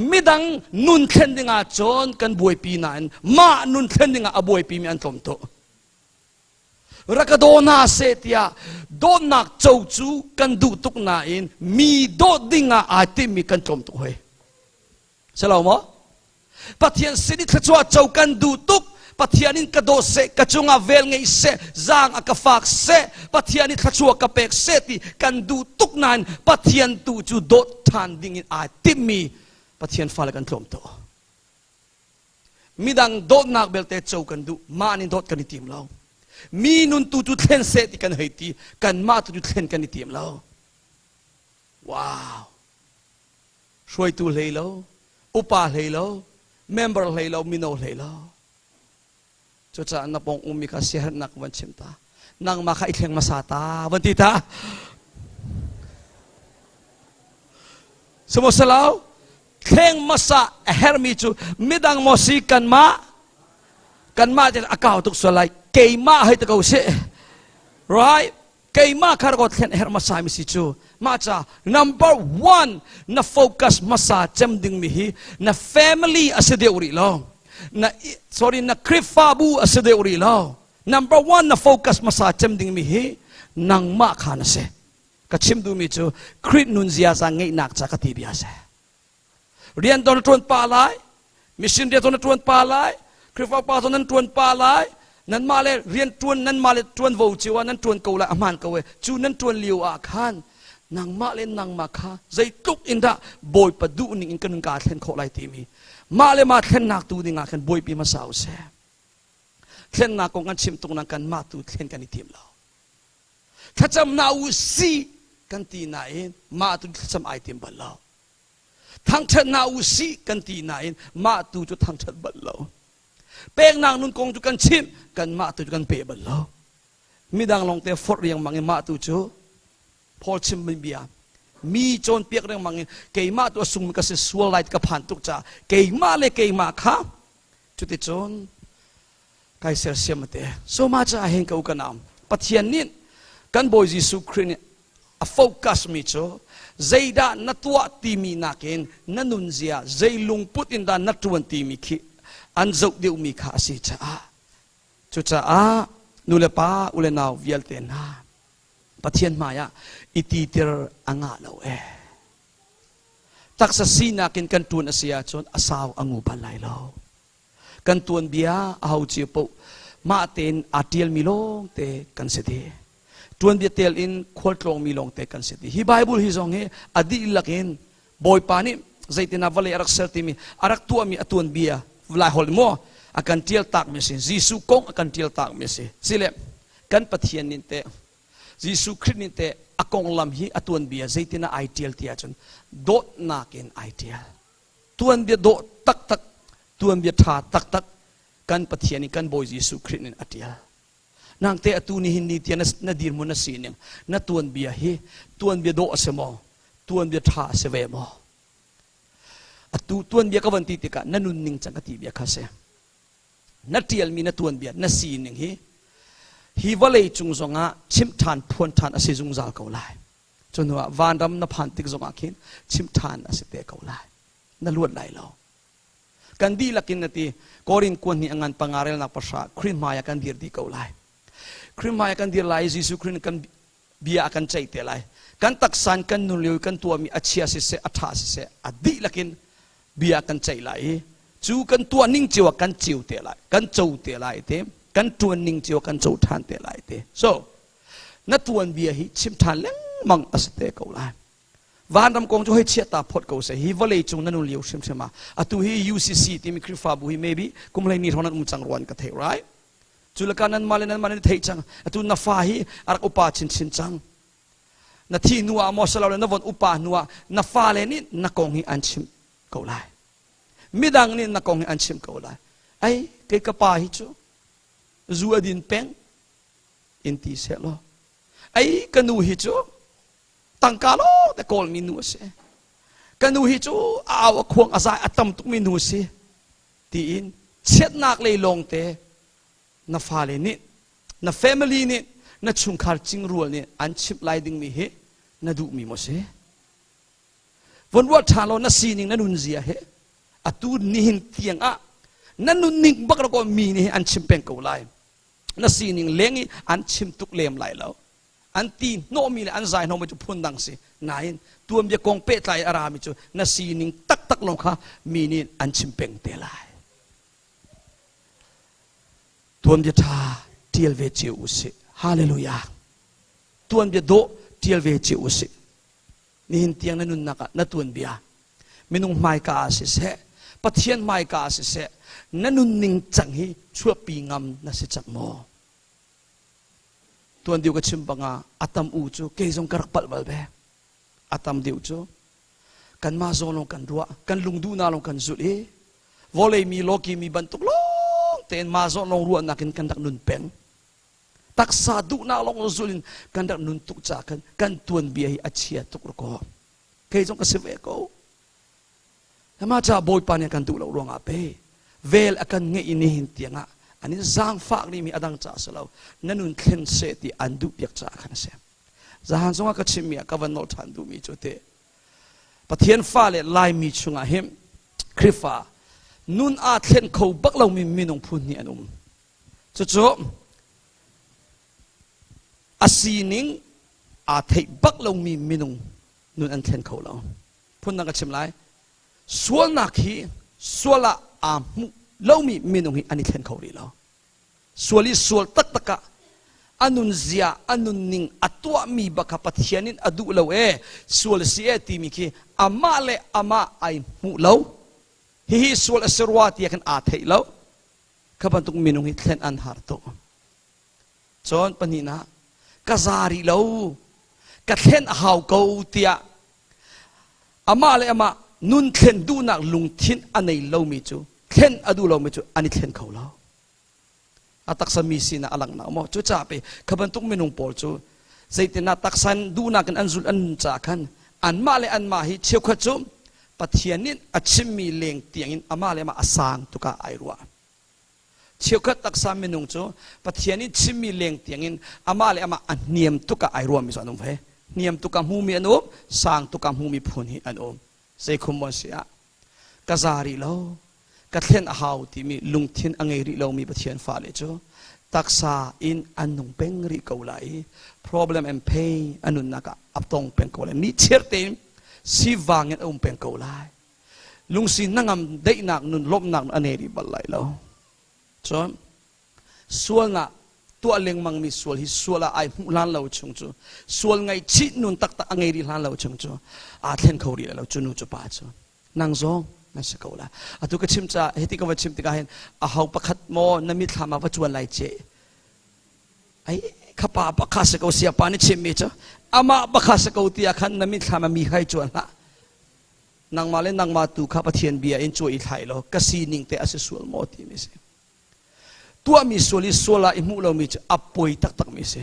midang nun thlen dinga chon kan boy pi nan ma nun thlen dinga aboy pi mi an thlom to rakadona setia donak chouchu kan du tuk na in mi do dinga ati mi kan thlom tok hoi salamo pathian sidi thachwa chou kan du tuk pathianin ka do se ka chunga vel ngei se zang akafak se pathiani thachwa ka pek se ti kan du tuk nan pathian tu chu dot than ding in ati mi pathian fal kan thlom to midang dot nak belte chou kan du manin dot kan tim law mi nun tu tu thlen se ti kan haiti kan ma tu tu thlen kan tiam lo wow shoi tu lei lo upa lei lo member lei lo mino lei lo cho cha na pong umi ka share nak wan chim ta nang ma kha ithleng masata wan ti ta sumo salaw thleng masa hermi chu midang mo si kan ma te akaw tuk solai keima hai ta ko se right keima khar ko thlen her masa mi si chu ma cha number 1 na focus masa chem ding mi hi na family aside uri lo na sorry na krifabu aside uri lo number 1 na focus masa chem ding mi hi nang ma khana se ka chim du mi chu krit nun zia sa ngei nak cha ka ti bia se rian don tron pa lai mission dia don tron pa lai krifa pa don tron pa lai nan ma le rian tuan nan ma le tuan vo chiwa nan tuan ko la aman ko we chu nan tuan liu a khan nang ma le nang ma kha zai tuk in da boy pa du ning in kan ka thlen kho lai ti mi ma le ma thlen nak tu dinga khan boy pi ma sau se thlen na ko ngan chim tuk nang kan ma tu thlen kan tim lo thacham na u si kan ti na in ma tu thacham ai tim bal lo thang chat na u si kan ti na in ma tu chu thang chat bal lo pek nang nun kong tu kan chim kan ma tu kan pe bal lo midang long te for yang mangi ma tu chu pol chim bia mi chon pek reng mangi ke ma tu sung ka se sual light ka phan tuk cha ke ma le ke ma kha chu ti chon kai ser siamate so ma cha hen ka u kanam pathian nin kan boy jisu khin a focus mi cho zaida natwa ti mi nakin nanun zia zailung put in da natwan ti mi khi an zau deu mi kha si cha chu cha nule pa ule naw vial te na pathian maya iti ter anga lo taksa sina kin kan tun asia chon asaw angu balai lo kan Tuanbia ahau chi po ma ten atiel milong te kan se de Tuanbia tel in khol milong te kan se de hi bible hi zong he adi lakin boy pani zaitina vale arak sertimi arak tu mi Tuanbia vlai hol mo akan tial tak mesi jisu kong akan tial tak mesi sile kan pathian nin te jisu krit nin te กงลำฮีอตวนเบียใจตินะไอเทียลเทียจนโดดนักอินไอเทียลตวนเบียโดตักตักตวนเบียทาตักตักกันปะเทียนี่กันบอยยิสุคริสต์นินอเทียลนางเตอตูนี่หินนี่เทียนดีร์มุนสีนึงนัตวนเบียฮีตวนเบียโดเสมอตวนเบียทาเสเวมอตวนเบียกวันตีติกะนันนุนนิงจังกติเบียคาเซนัตเทียลมีนัตวนเบียนัสีนึงฮีวะเลยจุงจงอาชิมทานพวนทานอาศัยจุงจาลเกาไลจนว่าวานรำนับพันติกจงอาคินชิมทานอาศัยเตะเกาไลนั่นล้วนไหลเรากันดีลักินนาทีกอรินกวนนี่อันปังอาเรลนักภาษาคริสมายกันดีร์ดีเกาไลคริสมายกันดีร์ไลยิสุคริสกันเบียกันใจเตะไลกันตักสันกันนุนเลียวกันตัวมีอัจฉริยะสิเสอัฐาสิเสอดีลักินเบียกันใจไลจูกันตัวนิ่งจิวกันจิวเตะไลกันจูเตะไลเตกันตัวนิ่งจิวกันจูทานเตะไลเต so นัตวนเบียฮิชิมทานเล่งมังอาศัยเตะเกาไลวานรำกงจะให้เชียตาพดเกาเสฮีวะเลยจงนั่นนุ่นเลียวชิมมาอะตุฮี UCC ที่มีคริฟาบุฮี maybe กุมเลยนี่เท่านั้นมุจังรวนกันเทไรจุลการนั้นมาเลยนั้นมันเทจังอะตุนัฟาฮีอารักอุปาชินจังนาทีนัวมอสลาวเลยนวันอุปานัวนัฟาเลยนี่นักกงฮีอันชิมเกาไลมิดังนี่นักกงฮีอันชิมเกาไลไอ้เกยกปาฮิจูจูอดินเปงอินทีเสลไอ้กันูฮิจูตั้งกาโลแต่กอลมินูเสกันดูฮิจูอาวควงอาศัยอัตมตุกมินูเสตีอินเช็ดนักเลยลงเตนัฟาเลนี่นัฟแฟมิลี่นี่นัชุงคาร์จิงรัวนี่อันชิบไลดิ้งมีเฮนัดูมีโมเสวันวัดทาโลนัสีนิงนันุนเสียเฮอตูนิหินเตียงอะนันุนนิงบักระก็มีนี่อันชิมเป็นเกาไลนัสีนิงเลี้ยงอันชิมตุกเลมไหลแล้วอันตีโนมีเลยอันใจโนมาจุพุนดังสินายตัวมีกองเป็ดไหลอารามิจูนัสีนิงตักลงค่ะมีนี่อันชิมเป็นเตไลตัวมีท่าเทียลเวจิอุสิฮาเลลูยาตัวมีโดเทียลเวจิอุสินี่หินเตียงนั้นนุนนักนัตัวมีมินุงไมกาสิเสปะเทียนไมกาสิเสนั่นนุนนิงจังฮีชั่วปีงามนั่นสิจักโมตัวเดียวกับชิมบังอาอัตมอูจูเกยจงกระปัลบัลเบอัตมเดียวจูกันมาโซลงกันรัวกันลุงดูนาลงกันสุดวอลเลยมีโลกีมีบรรทุกลงเต็นมาโซลงรัวนักกันดักนุนเป่งตักซาดูนาลงสุลินกันดักนุนตุกจากกันตัวเบียฮีอาเชียตุกรกอเกยจงกระเสวโกธรรมะจ่าบอยปานยังกันตุเรารวงอาเป้เวลอากันเงยนี่หินเตียงอ่ะอันนี้จางฝากนี่มีอดังจ่าสลาวนั่นนุนเข็นเสติอันดูเปียกจ่าขันเสจางสงก็ชิมีกับวันโนทันดูมีจุดเตปะเทียนฟ้าเลยลายมีชุงอาหิมคริฟ้านุนอาเข็นเขาบักเรามีนงพูนนี่อนุมจุดอาศีนิงอาเทบักเรามีนงนุนอันเข็นเขาเราพูนนักชิมไลส่วนนักฮีส่วนละอามุเรามีนงฮีอันนี้เข็นเขาดีเราส่วนลิส่วนตักอันนุนเสียอันนุนนิงอัตัวมีบักปัทยานินอดูเราส่วนเสียที่มีคีอามาเลอามาไอมุเราฮีส่วนสรวาที่กันอาเทเราขบันตุกมีนงฮีเข็นอันฮาร์โตจนปนินะกะซาริเรากะเข็นหาวเกาเตียอามาเลอามานุนเข็นดูนักลุงทินอันในเรามีจูเข็นอดูเรามีจูอันนี้เข็นเขาเราอาตักสามีสินะอลังนะโมจูจ่าไปขบันตุกเมนุงปอลจูใจเตนะตักสันดูนักกันอันจุลอันจ่ากันอันมาเลอันมาฮิเชี่ยวขจูปะเทียนินอัชิมีเลงเตียงอินอามาเลมาอสางตุกะไอรัวเชี่ยวขตักสามีนุงจูปะเทียนินชิมีเลงเตียงอินอามาเลมาอันเนียมตุกะไอรัวมิสวานุเพเนียมตุกะมูมีอันโอมสางตุกะมูมีพุนฮิอันโอมใจคุมบอเสียกะซาริโลกะเทนหาวที่มีลุงทินอังเอริโลมีปะเทียนฟ้าเลจูตักษาอินอันนุงเป็นริเกาไล problem and pain อันนุนนักอับตงเป็นเกาไลนี่เชื่อเต็มสิวางเงินเป็นเกาไลลุงสินั่งงำได้หนักนุนลบหนักอันเอริบัลไลแล้วจนส่วนน่ะตัวเลี้ยงมังมีส่วนที่ส่วนละไอมุลันเราชงจูส่วนไงชินุนตักอังเอริลันเราชงจูอาเทนเขาเรียเราจุนุจุปาจูนางซองนั่นสิเขาละอาตุกชิมจ่าเฮติกวัชิมติกาเห็นอาหาวประคัดโมนามิธามาวัจวนไลเจไอ้ ข้าป่าบักข้าสกาวเสียปานิเชมิจ้าอามาบักข้าสกาวตีอาคันน้ำมิทามามีใครจวนละนางมาเล่นนางมาตูข้าปะเทียนเบียอินจวยไทยโลกสีนิงเตอสิสวลโมติมิเสตัวมีสวลิสวละอิมุเรามีจะอัปปุยตักมิเส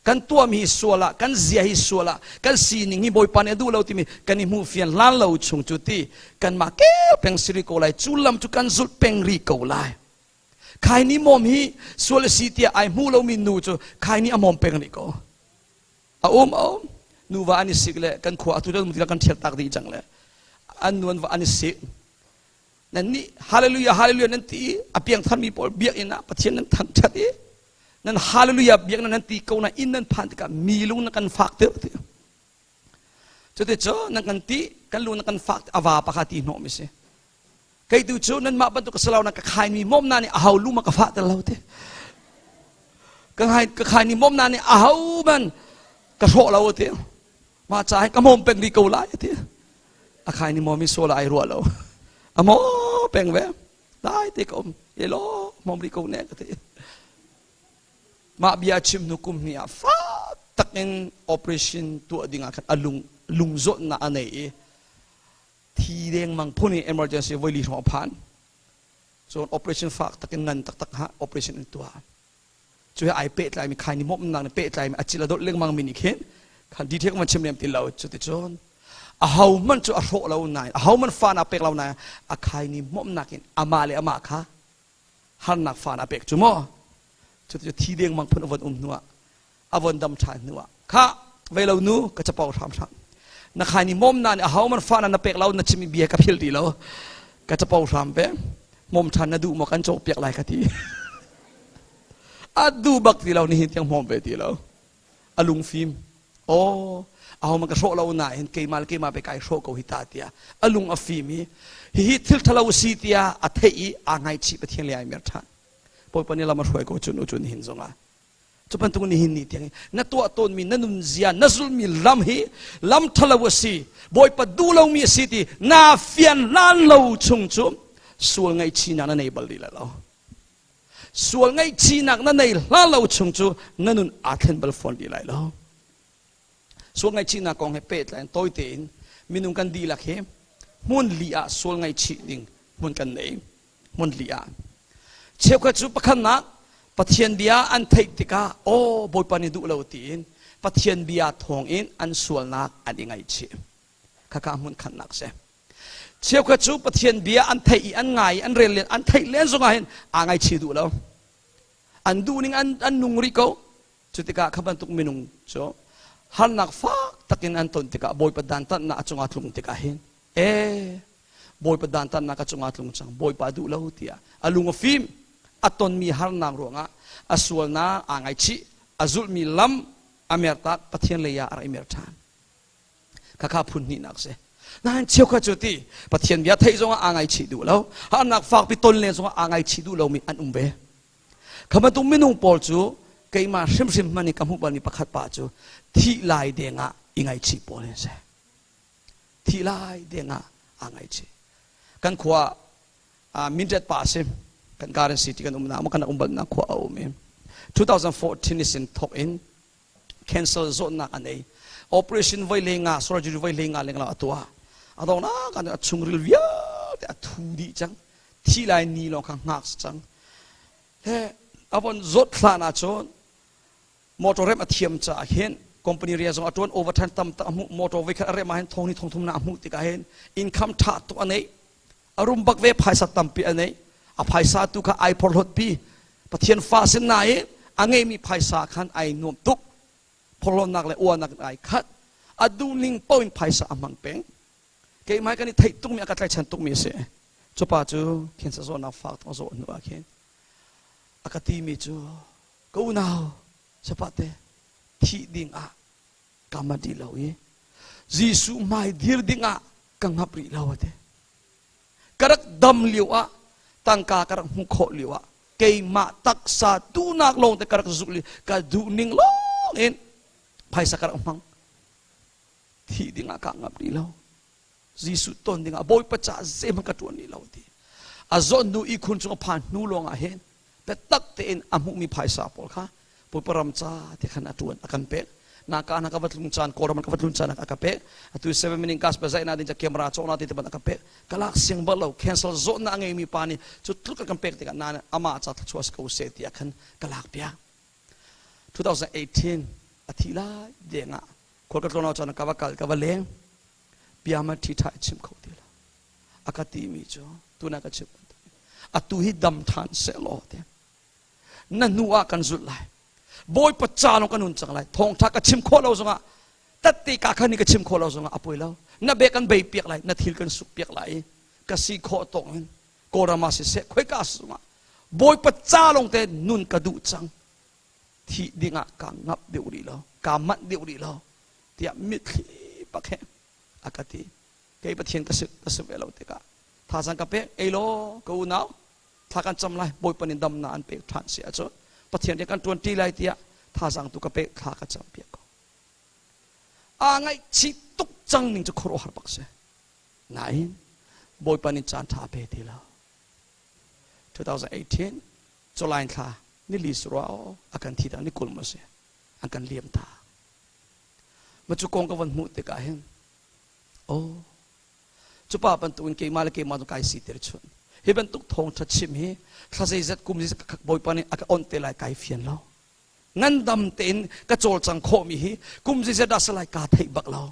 กันตัวมีสวละกันเสียหิสวละกันสีนิงฮิบอยปานเอดูเราติมีกันอิมุเฟียนล้านเราชงจุติกันมาเก้เป็งสิริโกไลจุลัมจุกันสุดเป็งริโกไลใครนี่มอมฮีสวลสีเตียไอมูเรามีนูจูใครนี่อมอมเป็งริโกเอานูว่าอันนี้สิกเลยกันขวาทุเรศมุติละกันเทียบตักดีจังเลยอันนวลว่าอันนี้สินั่นนี่ฮาเลลูยาฮาเลลูยานั่นตีอภิยังท่านมีปอลเบียกอินะปะเทียนนั้นทั้งชัดเอนั่นฮาเลลูยาเบียกนั่นตีเขาน่ะอินนั่นผ่านที่กับมีลุงนั่นกันฝากเตอร์ที่จุดเจ้านั่นกันตีกันลุงนั่นกันฝากอาวาปะคาตีโนมิเสใครดูเจ้านั่นมาบรรทุกสลาวนั่นก็ขายมีมุมนั่นนี่เอาลุงมากระฝากแต่เราเท่ก็ขายนี่มุมนั่นนี่เอามันกระโชกเราเท่มาจ่ายกระมมเป็นดีเกาไลเท่อาคายนี่มอมิโซลาไอรัวเราอะมอเป็งแวมได้เตกอมเอโลมอมริโกเนกเตมาเบียชิมนุกุมเนี่ยฟ้าตักเองโอเปอเรชั่นตัวดิ่งอาคันลุงจดน่ะอันไหนทีเด้งมังพูนี่ emergency ไว้ลีหัวพันส่วนโอเปอเรชั่นฝากตักเองนั่นตักฮะโอเปอเรชั่นตัวช่วยไอเป็ดไรมีใครนี่มอมนางเป็ดไรมีอาจิลาดเรื่องมังมินิเข็นคันดีเทคมันชิมเนี่ยติดเราจุดที่จนเอามันจะอารมณ์เราหน่อยเอามันฟานาเป็กเราหน่อยอาใครนี่มอมนักินอามาเลยอามาค่ะฮันนักฟานาเป็กจุ่มจุดที่เดียงมังพูนอวันนัวอวันดำชายนัวค่ะเวลานูก็จะเป่าทำชันนักใครนี่มอมนั่นเอามันฟานาเป็กเราหน่อยจะมีเบียร์กับพิลดีเราก็จะเป่าทำเป็กมอมชันน่ะดูมากันโจเป็กไรกันทีดูบักที่เรานี่เห็นยังมอมไปที่เราอลุงฟิล์มโอ้เอามันก็โชว์เราหน่ายเห็นเกย์มาไปไกลโชว์กูฮิตาเตียอลุงอฟีมีฮิตทิลทะเลาสีเตียอัฐีอ่างไงชีปะเทียนเลียเมียร์ทันพอปนี้เรามาช่วยกูจุนหินซงอ่ะจุปันตุนี่หินนี่เตียงนั่นตัวตนมีนั่นนุ่นเสียนั่นสุลมีลำทะเลาสีบอยปะดูเรามีสีตีน่าเฟียนล้านเราชุ่มส่วนไงชีนักนั่นในบัลลีเราส่วนไงชีนักนั่นในล้านเราชุ่มนั่นนุ่นอาเทนบัลฟอนดีเราส่วนไงชีนักกองให้เป็ดแล้วตัวเต็นมีนุ่งกันดีละเข้มุนลีอาส่วนไงชีดิ่งมุนกันไหนมุนลีอาเชื่อว่าจุปขันนักปะเทียนเบียอันไทยติกาโอ้บอยปานิดูเราตีนปะเทียนเบียทองอินอันส่วนนักอันยังไงชีข้าข้ามุนขันนักเสียเชื่อว่าจุปะเทียนเบียอันไทยอันไงอันเรียนอันไทยเล่นส่งไงอันไงชีดูเราอันดูนิ่งอันนุ่งริโกจุดติกาข้าบันทุกมีนุ่งโจฮันนักฟ้าตักินอันต้นติกาบอยประดานตันนักจงอาตุงติกาเห็นบอยประดานตันนักจงอาตุงจังบอยปาดูเล่าเตียอลุงฟิมอัตนมีฮันนักรวงอ่ะอสวลนาอ่างไอชีอจุลมีลำอเมริกาปะเทียนเลยาอะไรอเมริกันข้าพูดนี่นักเสนั่นเชี่ยวข้าจุดที่ปะเทียนเบียไทยจงอ่างไอชีดูแล้วฮันนักฟ้าไปต้นเลยจงอ่างไอชีดูแล้วมีอันเบข้ามันตุ้มไม่นุ่งปอลจูเกี่ยมาซิมมันนี่คำพูดนี้ประคัดป่าจูที่ลายเดงะยังไงชีปอลเสที่ลายเดงะยังไงชีกันขวามินเจ็ดป่าซิมกันการสิทธิ์กันน้ำกันบันนักขวาเอาเม2014นี่สินทอกอิน cancel โซนนักอันนี้ operation ไว้เลงะ surgery ไว้เลงะเลงละตัวตอนนั้นกันชุงริลวิอาแต่ทูดีจังที่ลายนี้ลองข้างหักจังเฮ้อาวันจดพลานาจนมอเตอร์เรมเทียมจ่าเห็นคอมพานีเรียจงอัตวันโอเวอร์ทันตั้มตั้มมอเตอร์เวกเรมาเห็นทองนี่ทองน้ำมุติกาเห็นอินคัมทัดตัวอันนี้อารมณ์บักเวพายสัตตัมปีอันนี้อภัยสาตุกาไอพอลดปีปะเทียนฟ้าเส้นไหนอันนี้มีภัยสาขันไอหนุ่มตุกพอลนักเลยอ้วนนักไอคัดอดูลิงป้อนภัยสามังเป็งเกี่ยไม้กันนี่ไทยตุกมีอากาศใจฉันตุกมีเสียจุป้าจูเขียนสะสมนักฝากต้องสอนหนูอาเขียนอากาศที่มีจูกูน่าสปาเตที่ดิ่งอะกำมาดีเราเองยิสุไม่ดีดิ่งอะกังหับรีเราเตกระดักดำเลี้ยวอะตั้งกากระดักมุขเลี้ยวอะเกี่ยมาตักสาดูนักลงแต่กระดักสุลีกระดูนิ่งลงเองภายสักกระดักมังที่ดิ่งอะกังหับรีเรายิสุต้นดิ่งอะบอยประจ่าเซมันกระตัวนี้เราทีอาจจะดูอีกคนจงผ่านนู่ลงอะเห็นแต่ตักเตนอามุมีภายสาปอลค่ะ ปุปรำจ้าที่ขณะตวนอากันเป็กนาการนักวัตลุนจานโครามันกวัตลุนจานอากันเป็กตุยเซเว่นมินิงกัสเปใจนาดินจากเคมราโจนาดินที่บันอากันเป็กกลักเสียงบอลเราแคนเซิลโซนนั่งมีปานี่จุดทุกอากันเป็กที่กันนานอามาจัดชัวสกูเซติอากันกลักเปีย2018อาทิตย์ละเดียงอ่ะคนกระโดดเอาจานกวากาลกวาเลงเปียมาที่ถ่ายชิมเขาดีละอากาศดีมีจ้ะตัวนักชิมอะตุยดำทานเสลอเดียนั่นนัวกันสุดเลยบอยปัจจานกันนุ่นจังเลยทองทักกชิมโคเราสงะตัดตีกาขันนี่กชิมโคเราสงะอภัยแล้วนั่นเบกันใบเปียกเลยนั่นทิลกันสุกเปียกเลยกสีโคตงโกรามาสิเสกคุยกาสงะบอยปัจจาลงเตนุ่นกระดูจังที่ดิ่งกางับเดียวดีแล้วกามัดเดียวดีแล้วที่มิดปักแห่อากาศดีเกี่ยปะเทียนกระสือเวลาเตกาถ้าสังกัปเปเอโลกูนาวถ้ากันจำไรบอยปนินดำนานเปกทานเสียจ้ะปะเทียนเดียกันตัวตีไรเตียถ้าสังตุกเปกถ้ากันจำเปียกไงชิตุกจังนิ่งจะครอหาปักเสไหนบอยปนินจานท่าเปทีแล้ว2018จุลายนท่านี่ลิสรัวอาการที่ตานี่กุลมาเสียอาการเลี้ยมตามาจุกงกับวันมุติกาเห็นโอ้จุป้าเป็นตัวเกี่ยมาเลยเกี่ยมาตัวกายสีเตอร์ชนเห็นเป็นตุกทองทัดชิมเฮถ้าเสียจัดกุมจิตบอยปานี่อาการอ่อนเตลายกายเฟียนแล้วงั้นดำเต็นกระโจลจังโคมีเฮกุมจิตดัสลายกาไทยบักเรา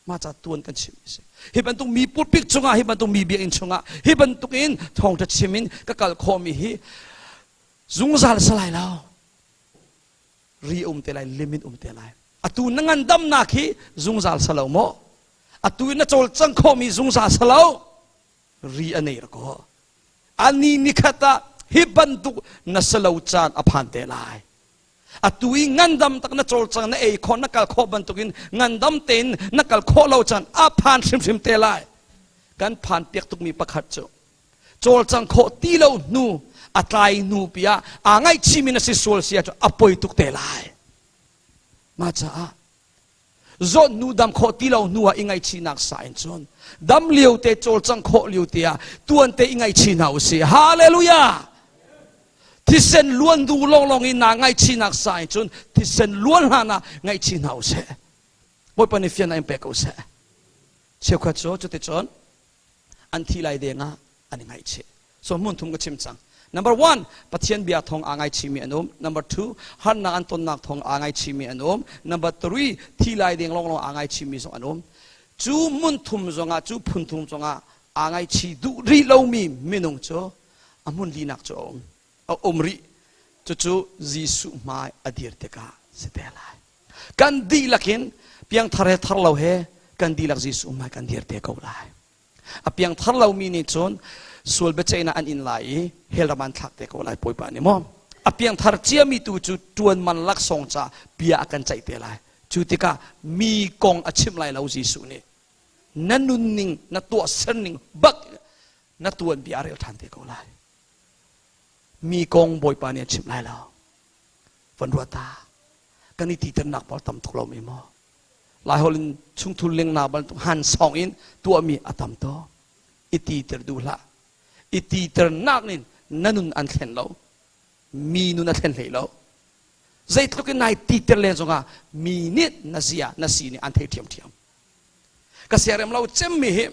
มาจากตัวกันชิมเสเห็นเป็นตุกมีปุดปิกชงอ่ะเห็นเป็นตุกมีเบียอินชงอ่ะเห็นเป็นตุกอินทองทัดชิมินกะกัลโคมีเฮจุงซาลสลายแล้วรีเตลายลิมิตเตลายอตูนังดำนักฮีจุงซาลสลาวโมอตูนัจโจลจังโคมีจุงซาลสลาวรีอันนี้ละก็อันนี้นิคตาฮิบันตุนัสลาวจานอภันเตลายอตูงันดำตักนัจโจลจังนั่นคนนักการโคบันตุกินงันดำเต็นนักการโคลาวจานอภันชิมเตลายกันผ่านเปียกตุกมีประคัดโจโจลจังโคตีลาวนูอัตไลนูเปียไงชิมินัสิสวลเสียจอป่วยตุกเตลายมาจ้าจนนูดำโคตีเรานัวอิงไงชินักสายจนดำเลี้ยวเตโจลจังโคเลี้ยวเตียตัวเตอิงไงชินาอุสิฮาเลลูยาที่เส้นล้วนดูลงอินาไงชินักสายจนที่เส้นล้วนหานาไงชินาอุสิบ่อยปนิฟิยนไอเปกอุสิเชื่อขวัญโจจุดเตจนอันที่ไรเดียงะอันนี้ไงชิสมมุติทุ่มก็ชิมจังNumber 1, Patian biya thong angai chimi anom. Number 2, han na anton nak thong angai chimi anom. Number 3, tilai ding long angai chimi so anom. Chu mun thum zonga, chu pun thum zonga angai chi du ri lo mi minung cho amun linak cho omri chu Jisu mai adir teka setelai. Kan di lakin piang thare thar lo he kan di lak Jisu mai kan dir te ko lai. Apiang thar lo mi ni chonส่วนเบเจน่าอันอินไลเฮลมันทักเตะก็ไล่ป่วยปานิมออเพียงทาร์เจียมีตัวจุดจวนมันลักส่งจ่าเบียกันใจเตะไล่จุดที่กามีกองอชิมไล่เราจีสุนี่นั่นนุ่นนิ่งนั่นตัวเส้นนิ่งบักนั่นตัวเบียเรียวทันเตะก็ไล่มีกองป่วยปานี่อชิมไล่เราวันรัวตากันนี่ตีเตนักบอลตำทุกเราไม่มอหลายคนชุ่งทุนเลี้ยงนาบอลหันสองอินตัวมีอัตมโตอิตีเตอร์ดูละอิตีเตอร์นักนินนั่นนุนอันเห็นเรามีนุนอันเห็นเลยเราใจทุกข์นายตีเตอร์เลนส่งอ่ะมีนิดนาเซียนาซีนี่อันเทียมก็เสียเรื่องเราเจ็บมีเหม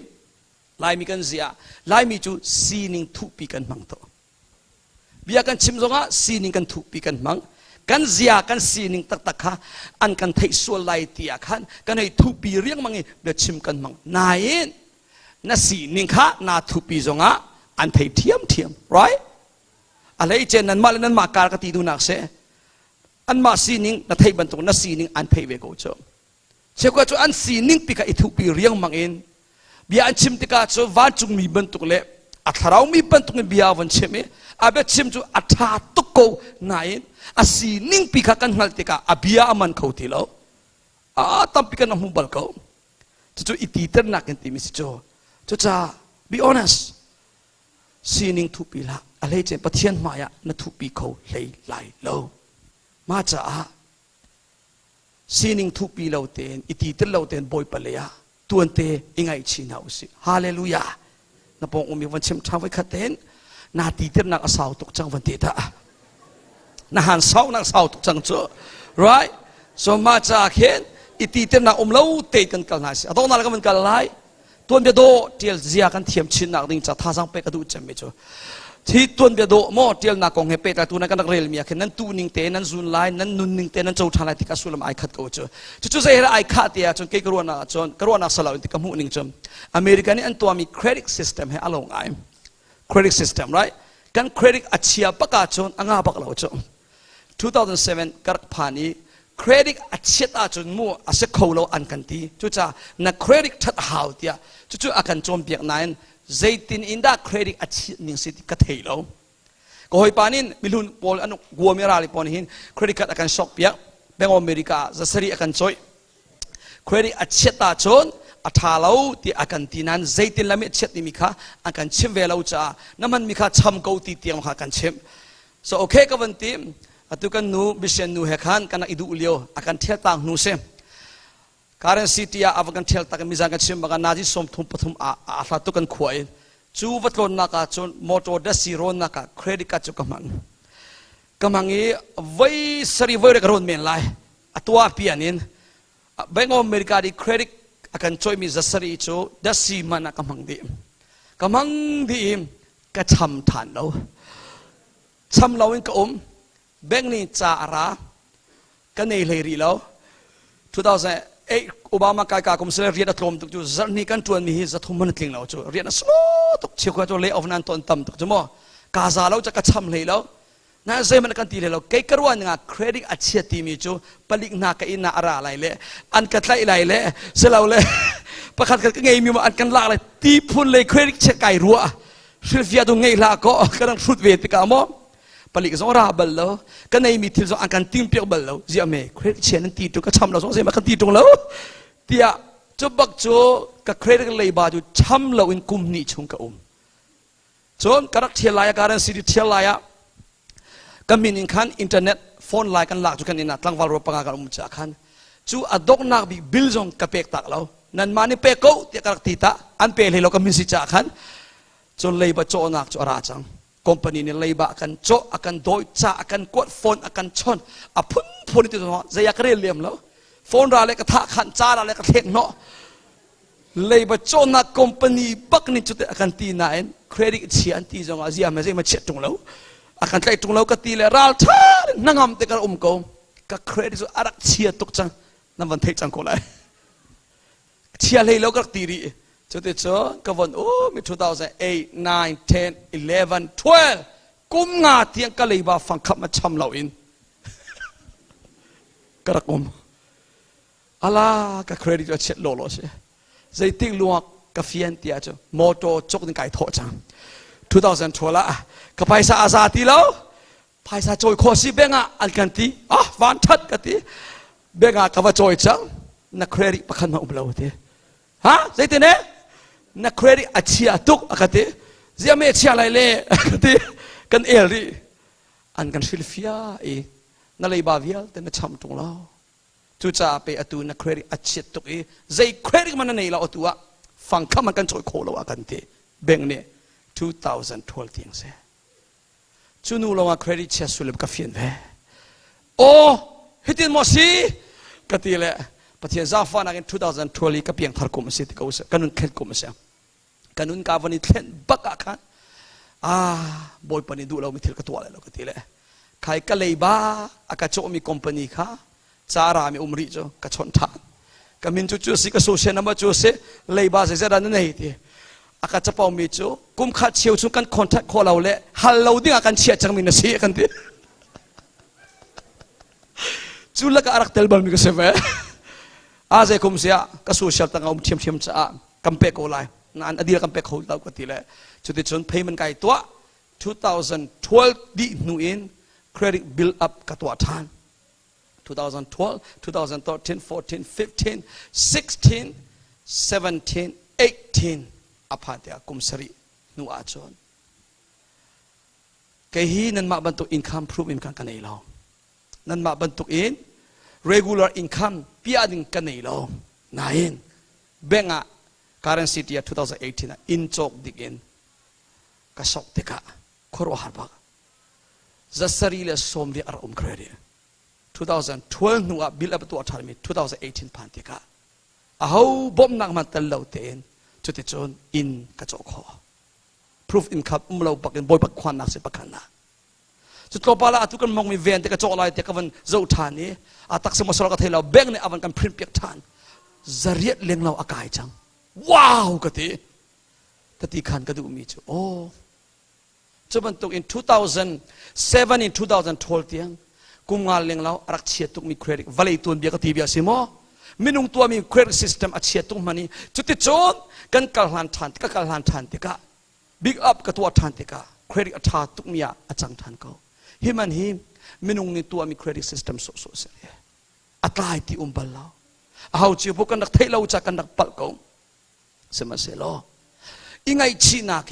ลายมีกันเสียลายมีจูซีนิงทุปีกันมังโตเบียกันชิมส่งอ่ะซีนิงกันทุปีกันมังกันเสียกันซีนิงตักค่ะอันกันเทส่วนลายเตียขันกันให้ทุปีเรียงมังเบียชิมกันมังนายน่าสีนิงค่ะน่าทุปีจงอ่ะอันเทียม right อะไรเจนนั้นมาแล้วนั้นมาการกติดูนักเสอันมาสีนิงน่าเทียบตรงน่าสีนิงอันเทียบกูจงเชื่อว่าจอันสีนิงปีกับทุปีเรียงมังเองเบียอันชิมติกาจวันจุงมีบรรทุกเละอัฐเรามีบรรทุกเบียวันชิมอาเบชิมจอัฐาตุกโกนายอาสีนิงปีกับกันหัลติกาอาเบียอามันเขาทีแล้วตั้มปีกันน้ำมุบัลเขาจู่อิตีเตอร์นักกันตีมิสิจ้า be honest สีนิงทุปีละอะไรเจนปะเทียนมายะนัทุปีเขาเลยไหลโลมาจ้าสีนิงทุปีเราเตนอิตีเตเราเตนบอยปะเลยะตัวเตอิงไงชินาอุสิฮาเลลูยานับปองอุมีวันเชื่อมทางไว้ขัดเตนนาตีเตนักอาสาวตกจังวันเตตา na han sau nang sau tuk chang chu right so ma cha khen iti tem na lo te kan kal na si atong na kan kal lai tuan be do tial zia kan thiam chin nak ding cha tha sang pe ka du chem me chuที่ตัวเบียดโมเทียลนักกงเฮเปแต่ตัวนั้นก็นักเรียนมีแค่นั้นตูนิ่งเตนั้นซุนไลนั้นนุนนิ่งเตนั้นเจ้าทานอะไรที่กสุลมไอคัดกูเจอจู่ๆเสียไอคัดเดียจนเกี่ยกรัวนักจนกรัวนักสลาวที่กำหูนิ่งจมอเมริกันนี่อันตัวมีเครดิตซิสเต็มให้อารมณ์ไอเครดิตซิสเต็ม right กันเครดิตอัจฉริยะปะกาจนอ่างาปะกลาวจม2007กักผ่านนี้เครดิตอัจฉริยะจนมั่วอาศัยเขาเราอันกันทีจู่ๆนักเครดิตทัดหาวเดียจู่ๆอาการจมเปียกนั้นใจตินอินดาเครดิตอัจฉริยะนิ่งสิที่กระเทยเราก็หอยปานินมิลุนบอลอันกัวเมราลิปอนินเครดิตการ์ดอาการช็อกเปียกแบงก์อเมริกาจะสรีอาการช่วยเครดิตอัจฉริยะจนอัฐาเราที่อาการที่นั้นใจตินละเมียดเช็ดนี่มีค่ะอาการชิมเวลาจ้านั่นมันมีค่ะช้ำเกาตีเตียงค่ะการชิม so โอเคกับวันที่อัตุกันนูบิเชนนูเฮขันกันอิดูอุลิโออาการเที่ยวต่างนูเซมการณ์สิทธิอาอาการเที่ยวต่างมิจฉากันชิมบางนาจิสมทุมปฐุมอาฟาตุกันขวายจูวัดโลนักจนมอเตอร์ดัสซีโรนักเครดิตการ์ดจุกมันกำลังนี้ไว้สรีไว้เรื่องรถเมล์ไล่ตัวพี่อันนี้แบงก์อเมริกาดีเครดิตอาการช่วยมีจัสรีจูดัสซีมันกำลังดีก็ทำทันเราทำเราเองก็แบงก์นี้จ่าระก็ในเลยรีเรา2008โอบามากายกาคุมเสรีเรียนอัตโนมัติจู่จันนี่กันจวนมีจัตุมันทิ้งเราจู่เรียนสโลตุกเชี่ยวกันจู่เลี้ยออฟนันตันตั้มตุกจู่มั้งกาซาเราจะกระชำเลยเรานั่นเซมันกันตีเลยเราเกี่ยกระวันงาเครดิตอัจฉริยะทีมีจู่ผลิตนักอินนาอะไรอะไรเลยอันกัดไล่อะไรเลยเสร็จแล้วเลยประคัดกันไงมีมาอันกันลากเลยตีพุ่นเลยเครดิตเช็คไก่รัวซิลเฟียตรงไงลากก็กำลังสุดเวทีกันมั้งผลิตสองราบัลแล้วก็ในมีที่สองอันกันติ้งเปียกบัลแล้วเจ้าเมย์เครดิตเชนนั้นตีตัวก็ช้ำเราสองเซมันกันตีตรงแล้วเดียจะบักโจกับเครดิตเลยบาจูช้ำเราอินกุมนี่ชงกับจนกระดักเทียลายการสิริเทียลายก็มีนิคันอินเทอร์เน็ตโฟนไลน์กันหลักจุกันนี่นะตั้งวารุปงากันจากขันจูอดอกนักบิลจงกับเปกตักเรานั่นมานี่เปกเขาเดียกระดักตีตาอันเปเลยเราก็มีสิจากขันจนเลยบาโจนักจูราจังคอมพานีนี่เลยบากันโจอากันโดยจ่าอากันกดโฟนอากันชนอาพุ่นที่ตัวจะอยากเรียนเลี้ยมแล้วโฟนราเล็กกระทะขันจ่าราเล็กกระเทงเนาะเลยบาโจนักคอมพานีบักนี่จุดอากันตีนายเครดิตเชียนตีจงอาเซียไม่ใช่มาเช็ดจงแล้วอากันใจจงแล้วก็ตีเลยรัลท่านั่งงำแต่กันโกก็เครดิตสุดอารักเชียตุกจังนั่นวันเทจังโกเลยเชียเลยแล้วก็ตีรีจุดที่เจอก็วันโอ้มี2008 9 10 11 12กุมงาเทียงก็เลยบาฟังขับมาช้ำเราอินกระกุมอะไรก็เครดิตจะเช็ดโลโลเช่ใจติ้งลวกกับเฟียนเตียจ้ะมอโตจกในไก่ทอจัง2012ละก็ไปซาอาซาตีแล้วไปซาโจยโคสิเบงะอันกันตีวันทัดกันตีเบงะกับว่าโจยจังนักเครดิตประคันมาอุบลาวตีฮะใจตีเนี่ยนักเครดิตอัจฉริยะตุกอากาศเสียไม่อัจฉริยะอะไรเลยอากาศกันเอรีอันกันฟิลฟิอานั่นเลยบาวิลแต่นั่นช้ำตรงเราจู่จ้าไปอตูนักเครดิตอัจฉริยะตุกใจเครดิตมันนั่นเองเราอตัวฟังคำมันกันช่วยโคเราอากันเบงเนี่ย2012ที่ยังเสียจู่นู้นเราเครดิตเชื่อสุลบกับฟินเว่โอ้ฮิตินมอสีกติเลยประเทศซาฟานัก2012ก็เพียงทาร์กุมสิที่เขาเสียกันนุ่นเข็นกุมเสียกันนุ่นกาวันนี้เข็นบักกันบอยปนิดูเราไม่ถึงกับตัวเลยเราก็ทีเลยใครก็เลยบ้าอากาศโจมีคอมพานีค่ะจารามีริโจกระชนทานก็มินจู่ๆสิก็โซเชียลนับจู่ๆสิเลยบ้าสิจะรันนั่นเองทีอากาศจะเป่ามีจู่กุมขัดเชี่ยวชุกันคอนแทคคอเราเลยฮัลโหลดิ้งอาการเชี่ยจังมินสิกันทีจู่แล้วก็อารักเตลบัลมีก็เสียอาเจคุมเสียก็สู้เชิญตั้งเอาเทียมจ้ากัมเปกโอไลนั่นอดีตกัมเปกเขาเราก็ตีเลยจุดที่ชนเพย์มันไกลตัว2012ดีนู่นเครดิตบิลอัพกับตัวทาน2012 2013 14 15 16 17 18อพาร์ตกุมสรีนู่อาจอนแค่ฮีนั่นมาบรรทุกอินคัมพรูฟอินคัมกันในเรานั่นมาบรรทุกอินregular income พิอาดิงกันในเราไหนเบงะ currency ที่2018นะอินจอกดิกินก็สอกติกะขรวหาร์บัก จะสรีเลสมเรียอารมณ์เครดิต2012นัวบิลอัพตัวทามิ2018พันธิกะเอาบ่มนักมันตลอดเต็นจุดที่จนอินกระจกคอ proof in ครับเราปักกันบอยปักควันนักเสปักขันนะจุดต่อไปละทุกคนมองมีเวนแต่กระจกอะไรแต่ก็มันเจ้าทานนี้อาตักสมสรกเทเราแบ่งในอวันกันพริมเปียกทานจะเรียดเลี้ยงเราอากาศจังว้าวกติแต่ที่ขันก็ดูมีจูโอ้จะบรรทุก in 2007 in 2012เตียงกุมงานเลี้ยงเรารักเชียตุกมีเครดิตวัลย์ตุนเบียกตีเบียสิโมมินุงตัวมีเครดิตซิสเต็มอัดเชียตุกมันนี่จุดที่โจนกันกัลหันทันติกะกัลหันทันติกะบิ๊กอัพกับตัวทันติกะเครดิตอัฐาตุกมีอาจังทันเขาฮิมันฮิมินุงนี่ตัวมีเครดิตซิสเต็มโซเสียอัตลายที่บลเราเอาเจียวพวกกันนักเทเราจากกันนักปัลเขาเสมาเสลอยังไงชีนัก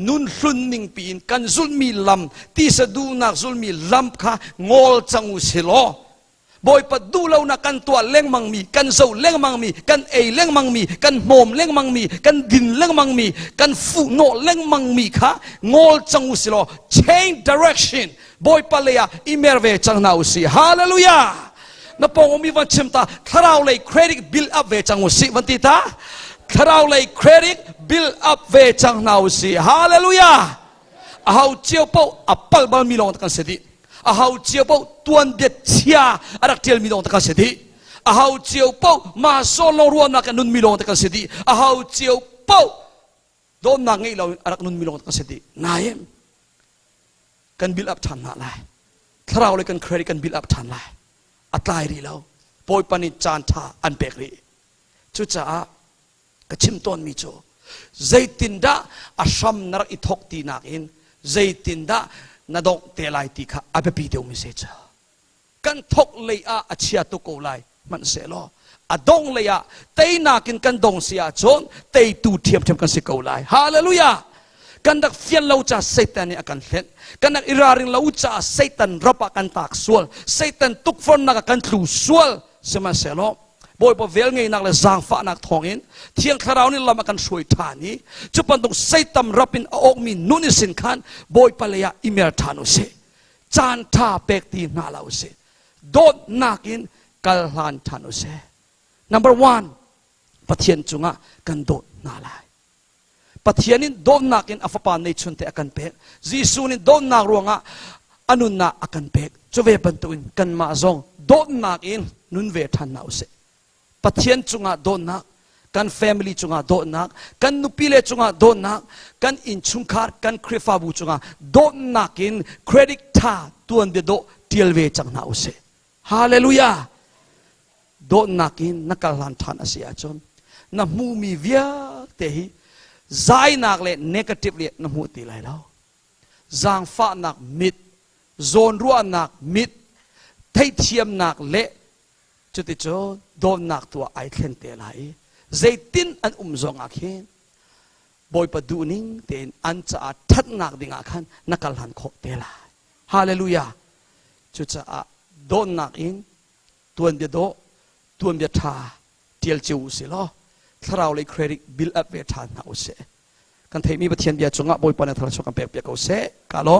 นุนรุนนิ่งปีนกันซุลมีลำที่สะดูนักซุลมีลำค่ะงอลจังอุเสลอบอยปัดดูเรานักกันตัวเล่งมังมีกันเจ้าเล่งมังมีกันเล่งมังมีกันโมมเล่งมังมีกันดินเล่งมังมีกันฟูโนเล่งมังมีค่ะงอลจังอุเสลอ change direction บอยปัลเลยอิเมร์เวจังนาอุสิฮาเลลูยานับปองมีวันชิมตาถ้าเราเลยเครดิตบิลอัพเวจังอุสิวันที่ตาถ้าเราเลยเครดิตบิลอัพเวจังนาอุสิฮาเลลูยาเอาเจียวเป้าอัปเปิลบอลมีลงตะกันเสดีเอาเจียวเป้าตัวเด็ดเชียอารักเทียลมีลงตะกันเสดีเอาเจียวเป้ามาโซโลรัวนักนุนมีลงตะกันเสดีเอาเจียวเป้าโดนนักไงเราอารักนุนมีลงตะกันเสดีนายกันบิลอัพทันอะไรถ้าเราเลยกันเครดิตกันบิลอัพทันอะไรอัตลายรีเราปอยปนิจานทาอันเบกรีจุดจ้ากระชิมต้นมีโจใจตินดาอาชัมนรักอิทกตีนักอินใจตินดานาดงเตลัยตีข้าอาเบปีเดียวมิเซจกันทกเลยอาเชียตุโกไลมันเสลออาดงเลยเตยนักินกันดงเสียจนเตยตูเทียมกันสิโกไลฮาเลลูยากันดักเฟียนเราจะเซตันนี่อากันเล่นกันดักอิราริงเราจะเซตันรับอากันตักสวลเซตันตุกฟอนนักกันทลูสวลสมาเสลอบอยพอเวลไงนักเลยจางฟ้านักทองอินเที่ยงคราวนี้เรามากันช่วยทานี้จุปันตรงเซตัมรับอินอกมีนุนิสินขันบอยปะเลยอิเมร์ทานุเซจานท่าเปกตีนาลาวเซโดนนักอินกัลฮันทานุเซ number one ปะเทียนจุงะกันโดนนาลายปะเทียนินโดนนักอินอัฟปานในชุนเตอกันเปกจีซูนินโดนนักรวงะอนุนาอากันเปกจุเวปันตุอินกันมาซองโดนนักอินนุนเวทันนาอุเซปะเทียนจุงะโดนนักกัน family จุงะโดนนักกันนุปิเลจุงะโดนนักกันอินชุงคาร์กันคริฟาบูจุงะโดนนักอินเครดิตท่าตัวเดียดเทียลเวจังนาอุเซฮาเลลูยาโดนนักอินนักการลันทานอาเซียจนน้ำมูมีเวียเตหิใจนักเล่เนกาทีฟเล่น้ำมูตีไหลแล้วจางฟ้านักมิดโซนรัวนักมิดไทเทียมนักเละจุดที่โจโดนนักตัวไอเคนเตลัยใจตินอันจงอาเคนบอยประดูนิงเตนอันจะทัดนักดิ่งอาคันนักการลันโคเตลัยฮาเลลูยาจุดจะโดนนักอินตัวเดียดตัวเดียทาเทียลจิวสิล้อถ้าเราเลยเครดิตบิลอัพเวทานเอาเสกันเทมีประเทศเบียจงอ่ะบอยปานทรชกันเปียกเอาเสกาล